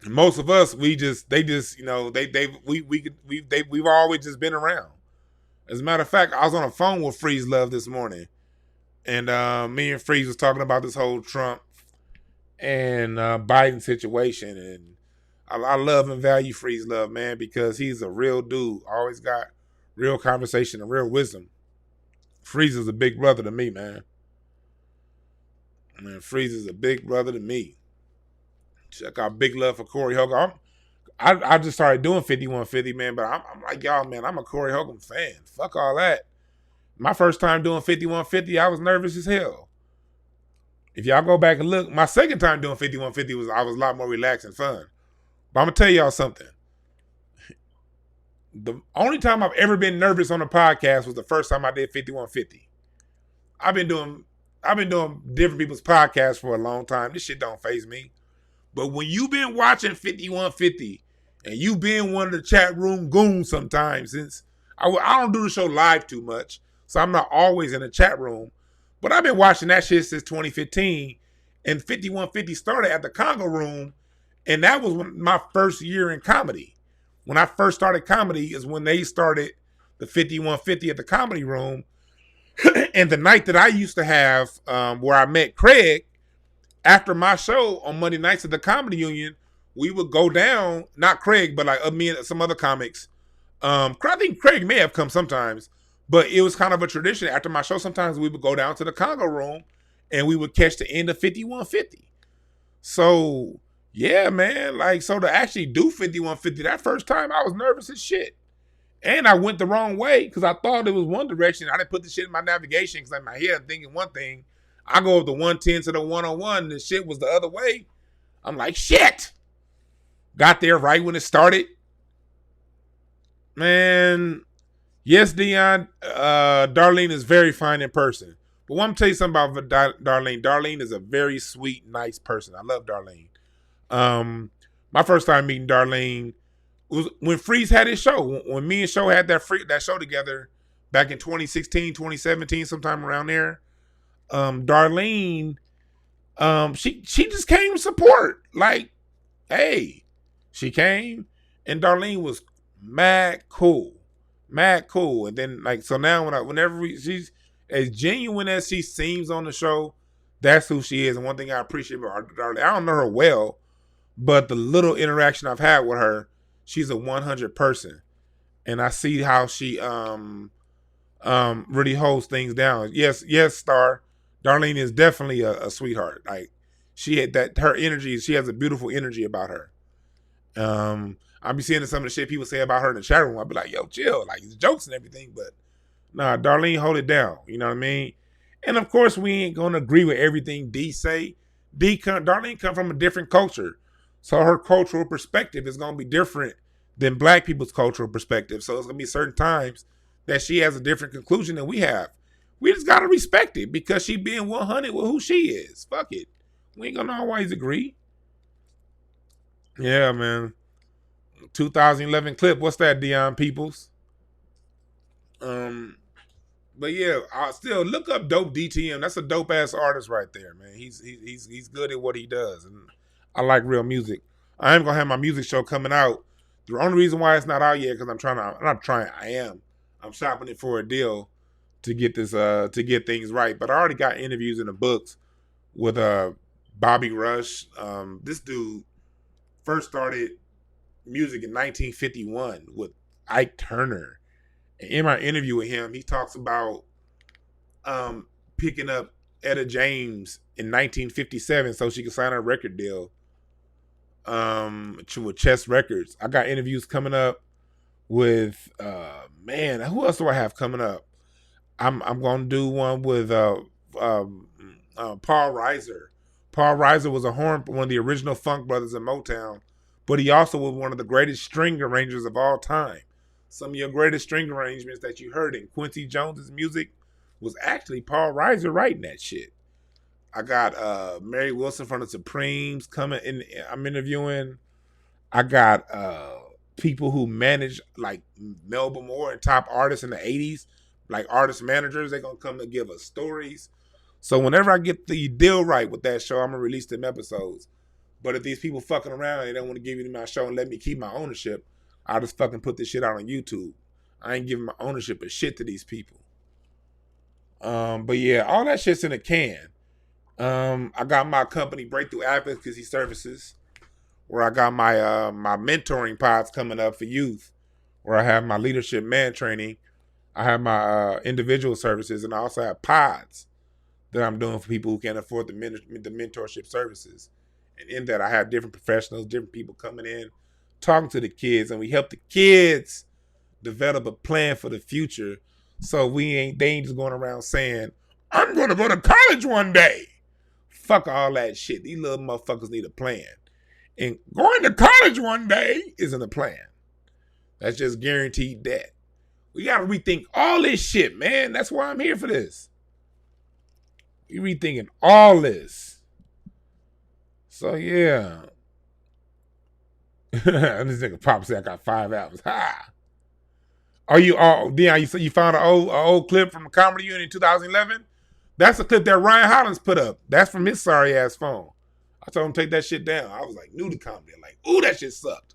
[SPEAKER 1] most of us, we've always just been around. As a matter of fact, I was on a phone with Freeze Love this morning, and me and Freeze was talking about this whole Trump and Biden situation, and I love and value Freeze Love, man, because he's a real dude. Always got real conversation and real wisdom. Freeze is a big brother to me, man. Freeze is a big brother to me. Check out Big Love for Corey Holcomb. I just started doing 5150, man, but I'm like y'all, man, I'm a Corey Holcomb fan. Fuck all that. My first time doing 5150, I was nervous as hell. If y'all go back and look, my second time doing 5150 I was a lot more relaxed and fun. But I'm gonna tell y'all something. The only time I've ever been nervous on a podcast was the first time I did 5150. I've been doing different people's podcasts for a long time. This shit don't faze me. But when you've been watching 5150 and you been one of the chat room goons sometimes, since I don't do the show live too much, so I'm not always in the chat room, but I've been watching that shit since 2015, and 5150 started at the Congo room, and that was my first year in comedy. When I first started comedy is when they started the 5150 at the comedy room, and the night that I used to have where I met Craig, after my show on Monday nights at the Comedy Union, we would go down, not Craig, but like me and some other comics. I think Craig may have come sometimes, but it was kind of a tradition. After my show, sometimes we would go down to the Congo room and we would catch the end of 5150. So, yeah, man, so to actually do 5150, that first time I was nervous as shit. And I went the wrong way because I thought it was one direction. I didn't put the shit in my navigation because in my head I'm thinking one thing. I go up the 110 to the 101 and the shit was the other way. I'm like, shit. Got there right when it started. Man, yes, Dion, Darlene is very fine in person. But I want to tell you something about Darlene. Darlene is a very sweet, nice person. I love Darlene. My first time meeting Darlene was when Freeze had his show. When me and Show had that show together back in 2016, 2017, sometime around there. Darlene, she just came to support. Like, hey, she came, and Darlene was mad cool. And then so now she's as genuine as she seems on the show, that's who she is. And one thing I appreciate about Darlene, I don't know her well, but the little interaction I've had with her, she's a 100 person, and I see how she really holds things down. Yes, Star. Darlene is definitely a sweetheart. Like, She had that her energy. She has a beautiful energy about her. I be seeing some of the shit people say about her in the chat room. I be like, yo, chill, like it's jokes and everything, but nah, Darlene, hold it down. You know what I mean? And of course, we ain't gonna agree with everything D say. Darlene come from a different culture, so her cultural perspective is gonna be different than Black people's cultural perspective. So it's gonna be certain times that she has a different conclusion than we have. We just gotta respect it because she being 100 with who she is. Fuck it. We ain't gonna always agree. Yeah, man. 2011 clip. What's that, Dion Peoples? Um, but yeah, I still look up Dope DTM. That's a dope ass artist right there, man. He's good at what he does, and I like real music. I am gonna have my music show coming out. The only reason why it's not out yet because I am. I'm shopping it for a deal to get this to get things right. But I already got interviews in the books with Bobby Rush. This dude first started music in 1951 with Ike Turner. And in my interview with him, he talks about picking up Etta James in 1957 so she could sign a record deal with Chess Records. I got interviews coming up with man, who else do I have coming up? I'm gonna do one with Paul Reiser. Paul Reiser was one of the original funk brothers in Motown, but he also was one of the greatest string arrangers of all time. Some of your greatest string arrangements that you heard in Quincy Jones's music was actually Paul Reiser writing that shit. I got Mary Wilson from the Supremes coming in. I'm interviewing. I got people who manage like Melba Moore and top artists in the 80s, like artist managers. They're going to come and give us stories. So whenever I get the deal right with that show, I'm going to release them episodes. But if these people fucking around and they don't want to give me my show and let me keep my ownership, I'll just fucking put this shit out on YouTube. I ain't giving my ownership of shit to these people. But yeah, all that shit's in a can. I got my company Breakthrough Advocacy Services, where I got my my mentoring pods coming up for youth, where I have my leadership man training. I have my individual services, and I also have pods that I'm doing for people who can't afford the mentorship services. And in that, I have different professionals, different people coming in, talking to the kids, and we help the kids develop a plan for the future. So they ain't just going around saying, I'm going to go to college one day. Fuck all that shit. These little motherfuckers need a plan. And going to college one day isn't a plan. That's just guaranteed debt. We got to rethink all this shit, man. That's why I'm here for this. We rethinking all this. So, yeah. This nigga Pop said I got 5 albums. Ha! Are you all, Dion, you found an old clip from the Comedy Union in 2011? That's a clip that Ryan Hollins put up. That's from his sorry ass phone. I told him to take that shit down. I was like, new to comedy. I'm like, ooh, that shit sucked.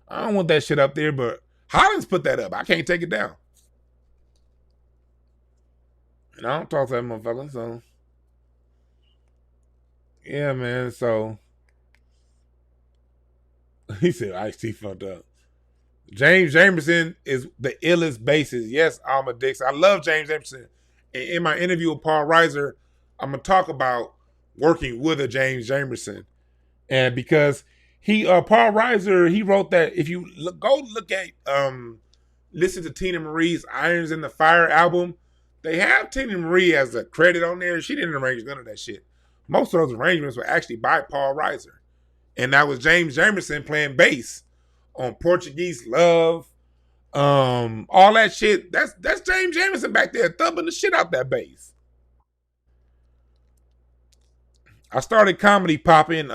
[SPEAKER 1] I don't want that shit up there, but Hollins put that up. I can't take it down. And I don't talk to that motherfucker, so. Yeah, man, so. He said, Ice-T fucked up. James Jamerson is the illest bassist. Yes, Alma Dix. I love James Jamerson. And in my interview with Paul Reiser, I'm going to talk about working with a James Jamerson. And because Paul Reiser, he wrote that if you look at, listen to Tina Marie's Irons in the Fire album, they have Tina Marie as a credit on there. She didn't arrange none of that shit. Most of those arrangements were actually by Paul Reiser. And that was James Jamerson playing bass on Portuguese Love, all that shit. That's James Jamerson back there thumping the shit out that bass. I started comedy popping,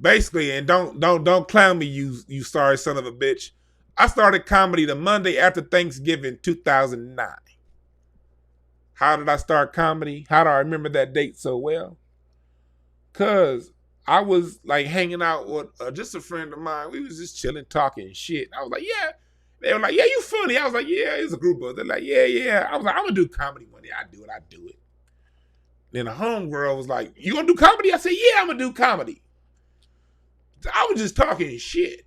[SPEAKER 1] basically, and don't clown me, you sorry son of a bitch. I started comedy the Monday after Thanksgiving 2009. How did I start comedy? How do I remember that date so well? Cause I was like hanging out with just a friend of mine. We was just chilling, talking shit. I was like, yeah. They were like, yeah, you funny. I was like, yeah, it's a group of us. They're like, yeah. I was like, I'm gonna do comedy one day. I do it. Then the homegirl was like, you gonna do comedy? I said, yeah, I'm gonna do comedy. I was just talking shit.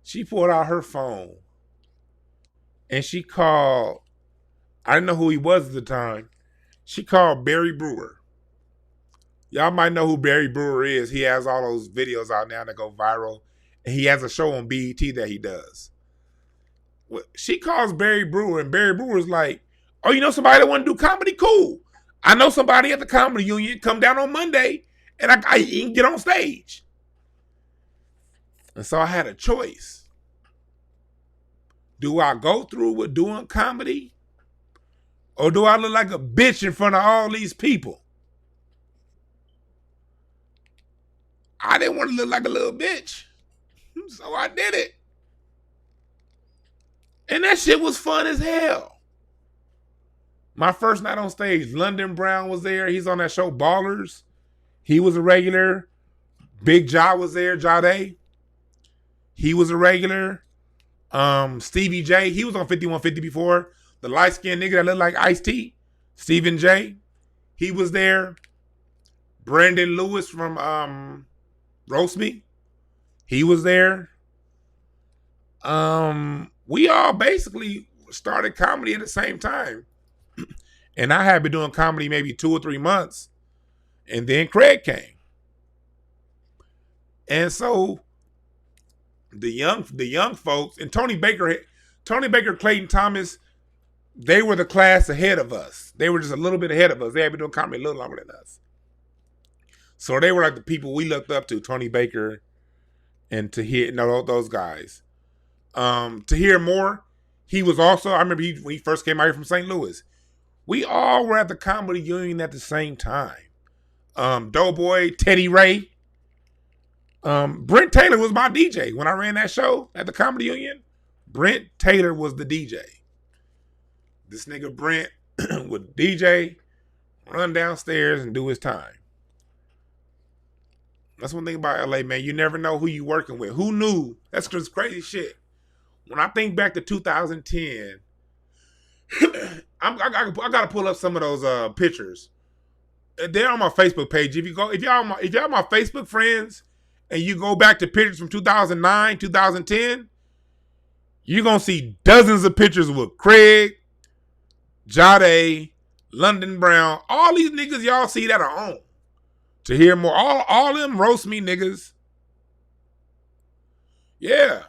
[SPEAKER 1] She pulled out her phone and she called, I didn't know who he was at the time. She called Barry Brewer. Y'all might know who Barry Brewer is. He has all those videos out now that go viral. And he has a show on BET that he does. Well, she calls Barry Brewer, and Barry Brewer's like, oh, you know somebody that want to do comedy? Cool. I know somebody at the comedy union. Come down on Monday, and I can get on stage. And so I had a choice. Do I go through with doing comedy? Or do I look like a bitch in front of all these people? I didn't want to look like a little bitch. So I did it. And that shit was fun as hell. My first night on stage, London Brown was there. He's on that show Ballers. He was a regular. Big Ja was there, Jade. He was a regular. Stevie J, he was on 5150 before. The light-skinned nigga that looked like Ice-T. Stephen J, he was there. Brandon Lewis from Roast Me, he was there. We all basically started comedy at the same time. And I had been doing comedy maybe 2 or 3 months. And then Craig came. And so the young folks, and Tony Baker, Clayton Thomas, they were the class ahead of us. They were just a little bit ahead of us. They had been doing comedy a little longer than us. So they were like the people we looked up to, Tony Baker and those guys. To hear more, he was also, I remember when he first came out here from St. Louis. We all were at the comedy union at the same time. Doughboy, Teddy Ray. Brent Taylor was my DJ. When I ran that show at the comedy union, Brent Taylor was the DJ. This nigga Brent would DJ, run downstairs, and do his time. That's one thing about LA, man. You never know who you working with. Who knew? That's just crazy shit. When I think back to 2010, I gotta pull up some of those pictures. They're on my Facebook page. If y'all my Facebook friends, and you go back to pictures from 2009, 2010, you're gonna see dozens of pictures with Craig, Jade, London Brown, all these niggas y'all see that are on. To hear more, all them roast me niggas. Yeah.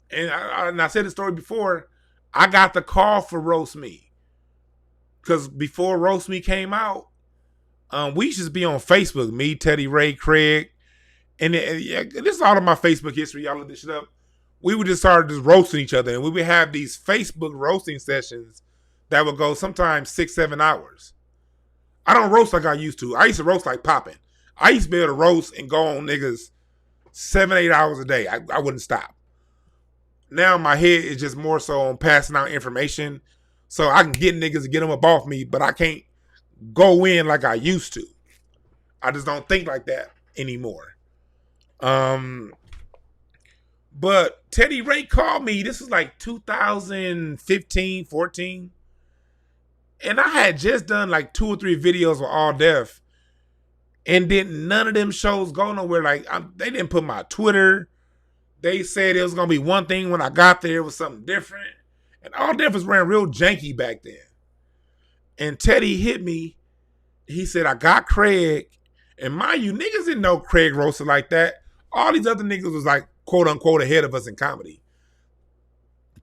[SPEAKER 1] And I said the story before, I got the call for Roast Me. Because before Roast Me came out, we used to be on Facebook, me, Teddy Ray, Craig. And this is all of my Facebook history. Y'all look this shit up. We would just start just roasting each other. And we would have these Facebook roasting sessions that would go sometimes 6-7 hours. I don't roast like I used to. I used to roast like popping. I used to be able to roast and go on niggas 7-8 hours a day. I wouldn't stop. Now my head is just more so on passing out information. So I can get niggas to get them up off me, but I can't go in like I used to. I just don't think like that anymore. But Teddy Ray called me. This was like 2015, 14. And I had just done like 2 or 3 videos with All Deaf. And then none of them shows go nowhere. Like, they didn't put my Twitter. They said it was going to be one thing. When I got there, it was something different. And All Deaf was ran real janky back then. And Teddy hit me. He said, I got Craig. And mind you, niggas didn't know Craig roasted like that. All these other niggas was like, quote unquote, ahead of us in comedy.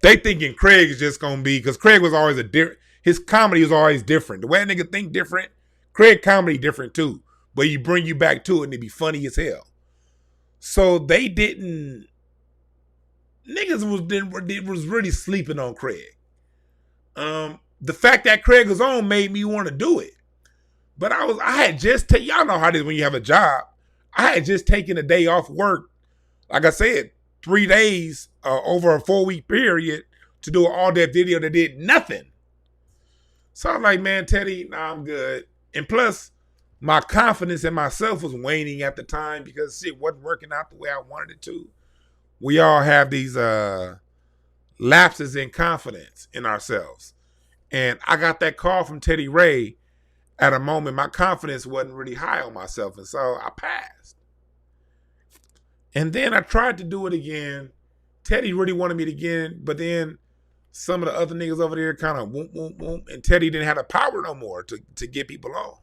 [SPEAKER 1] They thinking Craig is just going to be, because Craig was always his comedy was always different. The way a nigga think different, Craig comedy different too. But he bring you back to it and it be funny as hell. So they didn't, niggas was really sleeping on Craig. The fact that Craig was on made me want to do it. But I had just y'all know how it is when you have a job. I had just taken a day off work. Like I said, 3 days over a 4-week period to do an All Deaf video that did nothing. So I'm like, man, Teddy, nah, I'm good. And plus, my confidence in myself was waning at the time because shit wasn't working out the way I wanted it to. We all have these lapses in confidence in ourselves. And I got that call from Teddy Ray at a moment my confidence wasn't really high on myself. And so I passed. And then I tried to do it again. Teddy really wanted me to again, but then some of the other niggas over there kind of whoop, whoop, whoop, and Teddy didn't have the power no more to get people on.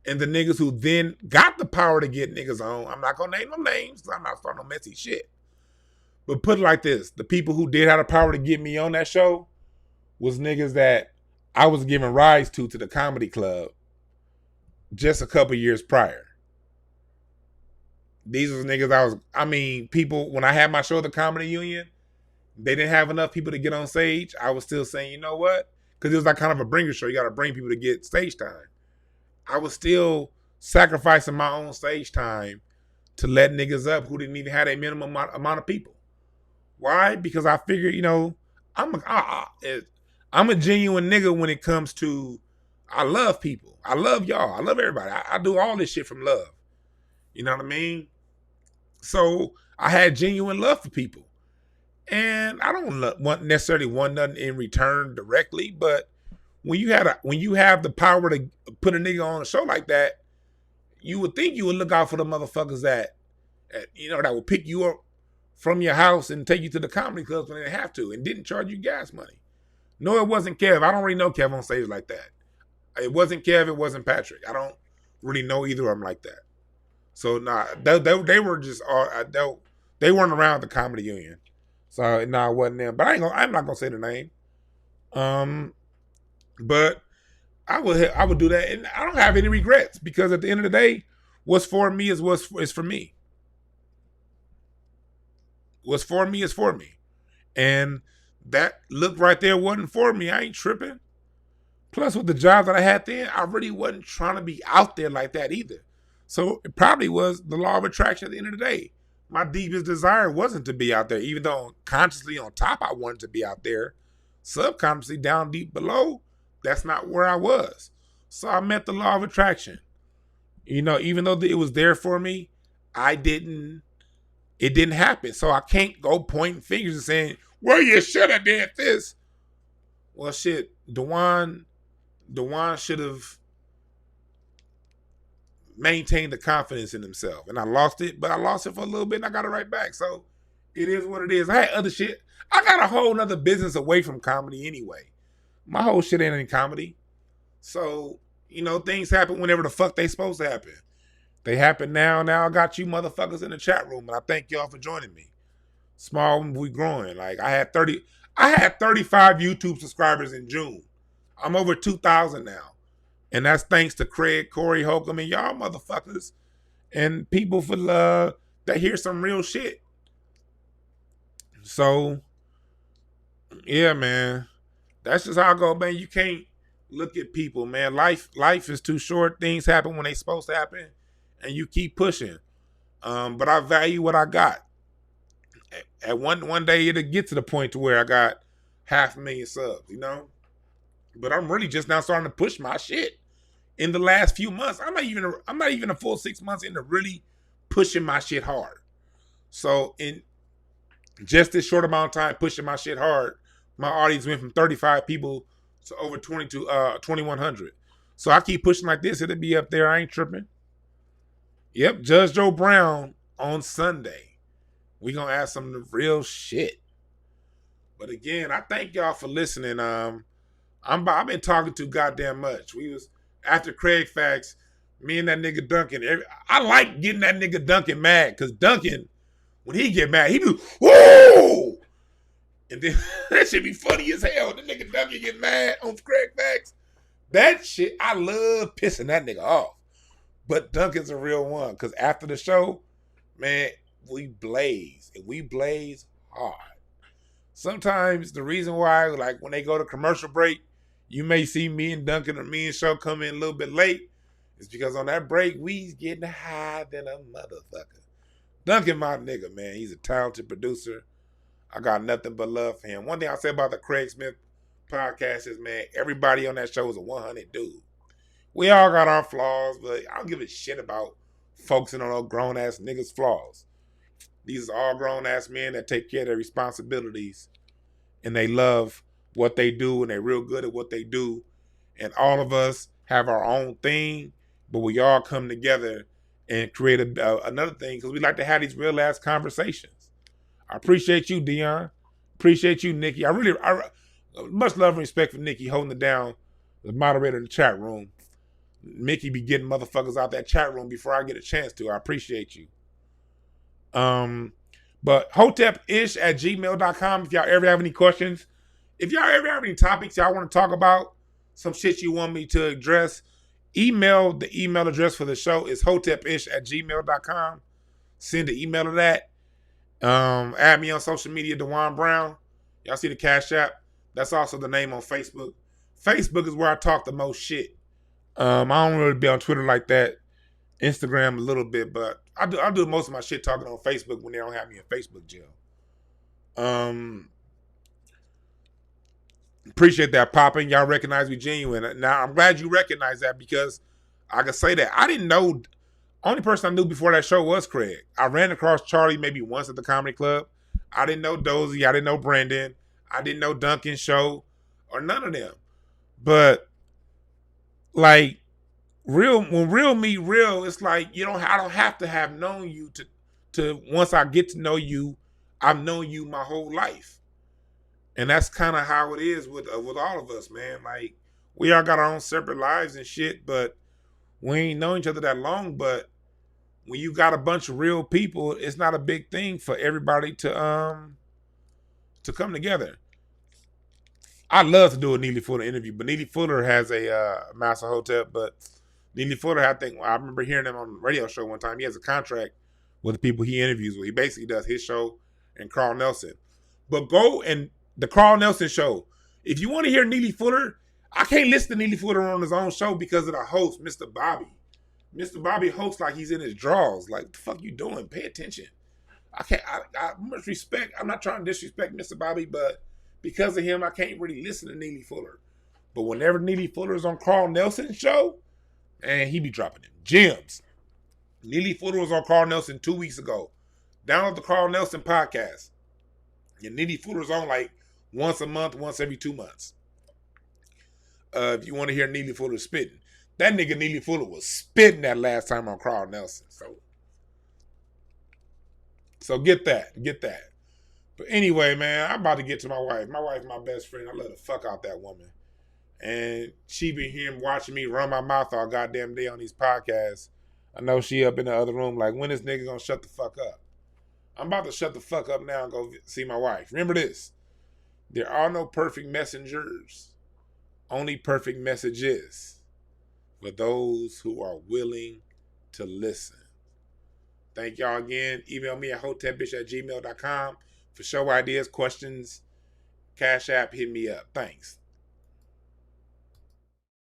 [SPEAKER 1] And the niggas who then got the power to get niggas on, I'm not gonna name no names, I'm not starting no messy shit. But put it like this, the people who did have the power to get me on that show was niggas that I was giving rise to the comedy club just a couple years prior. These was niggas people, when I had my show at the Comedy Union, they didn't have enough people to get on stage. I was still saying, you know what? Because it was like kind of a bringer show. You got to bring people to get stage time. I was still sacrificing my own stage time to let niggas up who didn't even have a minimum amount of people. Why? Because I figured, I'm a genuine nigga when it comes to, I love people. I love y'all. I love everybody. I do all this shit from love. You know what I mean? So I had genuine love for people. And I don't necessarily want nothing in return directly, but when you have the power to put a nigga on a show like that, you would think you would look out for the motherfuckers that will pick you up from your house and take you to the comedy clubs when they have to and didn't charge you gas money. No, it wasn't Kev. I don't really know Kev on stage like that. It wasn't Kev. It wasn't Patrick. I don't really know either of them like that. So they were just they weren't around the Comedy Union. So it wasn't them. But I'm not gonna say the name. But I would do that, and I don't have any regrets because at the end of the day, what's for me is for me. What's for me is for me, and that look right there wasn't for me. I ain't tripping. Plus, with the job that I had then, I really wasn't trying to be out there like that either. So it probably was the law of attraction at the end of the day. My deepest desire wasn't to be out there, even though consciously on top I wanted to be out there. Subconsciously down deep below, that's not where I was. So I met the law of attraction. Even though it was there for me, it didn't happen. So I can't go pointing fingers and saying, well, you should have did this. Well, shit, Dewan should have maintained the confidence in himself. And I lost it, but I lost it for a little bit and I got it right back. So it is what it is. I had other shit. I got a whole nother business away from comedy anyway. My whole shit ain't in comedy. So, things happen whenever the fuck they supposed to happen. They happen now. Now I got you motherfuckers in the chat room, and I thank y'all for joining me. Small, we growing. Like I had 35 YouTube subscribers in June. I'm over 2,000 now. And that's thanks to Craig, Corey, Holcomb, and y'all motherfuckers. And people that hear some real shit. So, yeah, man. That's just how I go, man. You can't look at people, man. Life is too short. Things happen when they supposed to happen. And you keep pushing. But I value what I got. At one day it'll get to the point to where I got 500,000 subs, But I'm really just now starting to push my shit. In the last few months, I'm not even a full 6 months into really pushing my shit hard. So in just this short amount of time pushing my shit hard, my audience went from 35 people to over 2,100. So I keep pushing like this, it'll be up there. I ain't tripping. Yep, Judge Joe Brown on Sunday. We gonna ask some real shit. But again, I thank y'all for listening. I've been talking too goddamn much. We was after Craig Facts, me and that nigga Duncan. I like getting that nigga Duncan mad because Duncan, when he get mad, he be whoa, and then that shit be funny as hell. The nigga Duncan get mad on Craig Facts. That shit, I love pissing that nigga off. But Duncan's a real one because after the show, man, we blaze and we blaze hard. Sometimes the reason why, like when they go to commercial break, you may see me and Duncan or me and Show come in a little bit late. It's because on that break, we's getting high than a motherfucker. Duncan, my nigga, man. He's a talented producer. I got nothing but love for him. One thing I say about the Craig Smith podcast is, man, everybody on that show is a 100 dude. We all got our flaws, but I don't give a shit about focusing on those grown-ass niggas' flaws. These are all grown-ass men that take care of their responsibilities, and they love what they do, and they're real good at what they do. And all of us have our own thing, but we all come together and create another thing because we like to have these real-ass conversations. I appreciate you, Dion. Appreciate you, Nikki. I much love and respect for Nikki holding it down, the moderator in the chat room. Mickey be getting motherfuckers out that chat room before I get a chance to. I appreciate you. But hotepish@gmail.com if y'all ever have any questions. If y'all ever have any topics y'all want to talk about, some shit you want me to address, the email address for the show is hotepish@gmail.com. Send an email to that. Add me on social media, DeJuan Brown. Y'all see the Cash App? That's also the name on Facebook. Facebook is where I talk the most shit. I don't really be on Twitter like that. Instagram a little bit, but I do most of my shit talking on Facebook when they don't have me in Facebook jail. Appreciate that, popping. Y'all recognize me genuine. Now I'm glad you recognize that because I can say that I didn't know. Only person I knew before that show was Craig. I ran across Charlie maybe once at the comedy club. I didn't know Dozy. I didn't know Brandon. I didn't know Duncan Show or none of them. But like when real meet real, it's like I don't have to have known you to once I get to know you, I've known you my whole life. And that's kind of how it is with all of us, man. Like we all got our own separate lives and shit, but we ain't known each other that long. But when you got a bunch of real people, it's not a big thing for everybody to come together. I'd love to do a Neely Fuller interview, but Neely Fuller has a Master Hotel. But Neely Fuller, I remember hearing him on a radio show one time. He has a contract with the people he interviews with. He basically does his show and Carl Nelson. But go and the Carl Nelson show. If you want to hear Neely Fuller, I can't listen to Neely Fuller on his own show because of the host, Mr. Bobby. Mr. Bobby hosts like he's in his drawers. Like, what the fuck you doing? Pay attention. I much respect. I'm not trying to disrespect Mr. Bobby, but because of him, I can't really listen to Neely Fuller. But whenever Neely Fuller is on Carl Nelson's show, and he be dropping them gems. Neely Fuller was on Carl Nelson 2 weeks ago. Download the Carl Nelson podcast. And Neely Fuller's on like once a month, once every 2 months. If you want to hear Neely Fuller spitting. That nigga Neely Fuller was spitting that last time on Carl Nelson. So get that. But anyway, man, I'm about to get to my wife. My wife, my best friend. I love the fuck out that woman. And she been here watching me run my mouth all goddamn day on these podcasts. I know she up in the other room like, when this nigga gonna shut the fuck up? I'm about to shut the fuck up now and go see my wife. Remember this. There are no perfect messengers. Only perfect messages for those who are willing to listen. Thank y'all again. Email me at hotepish@gmail.com for show ideas, questions, Cash App, hit me up. Thanks.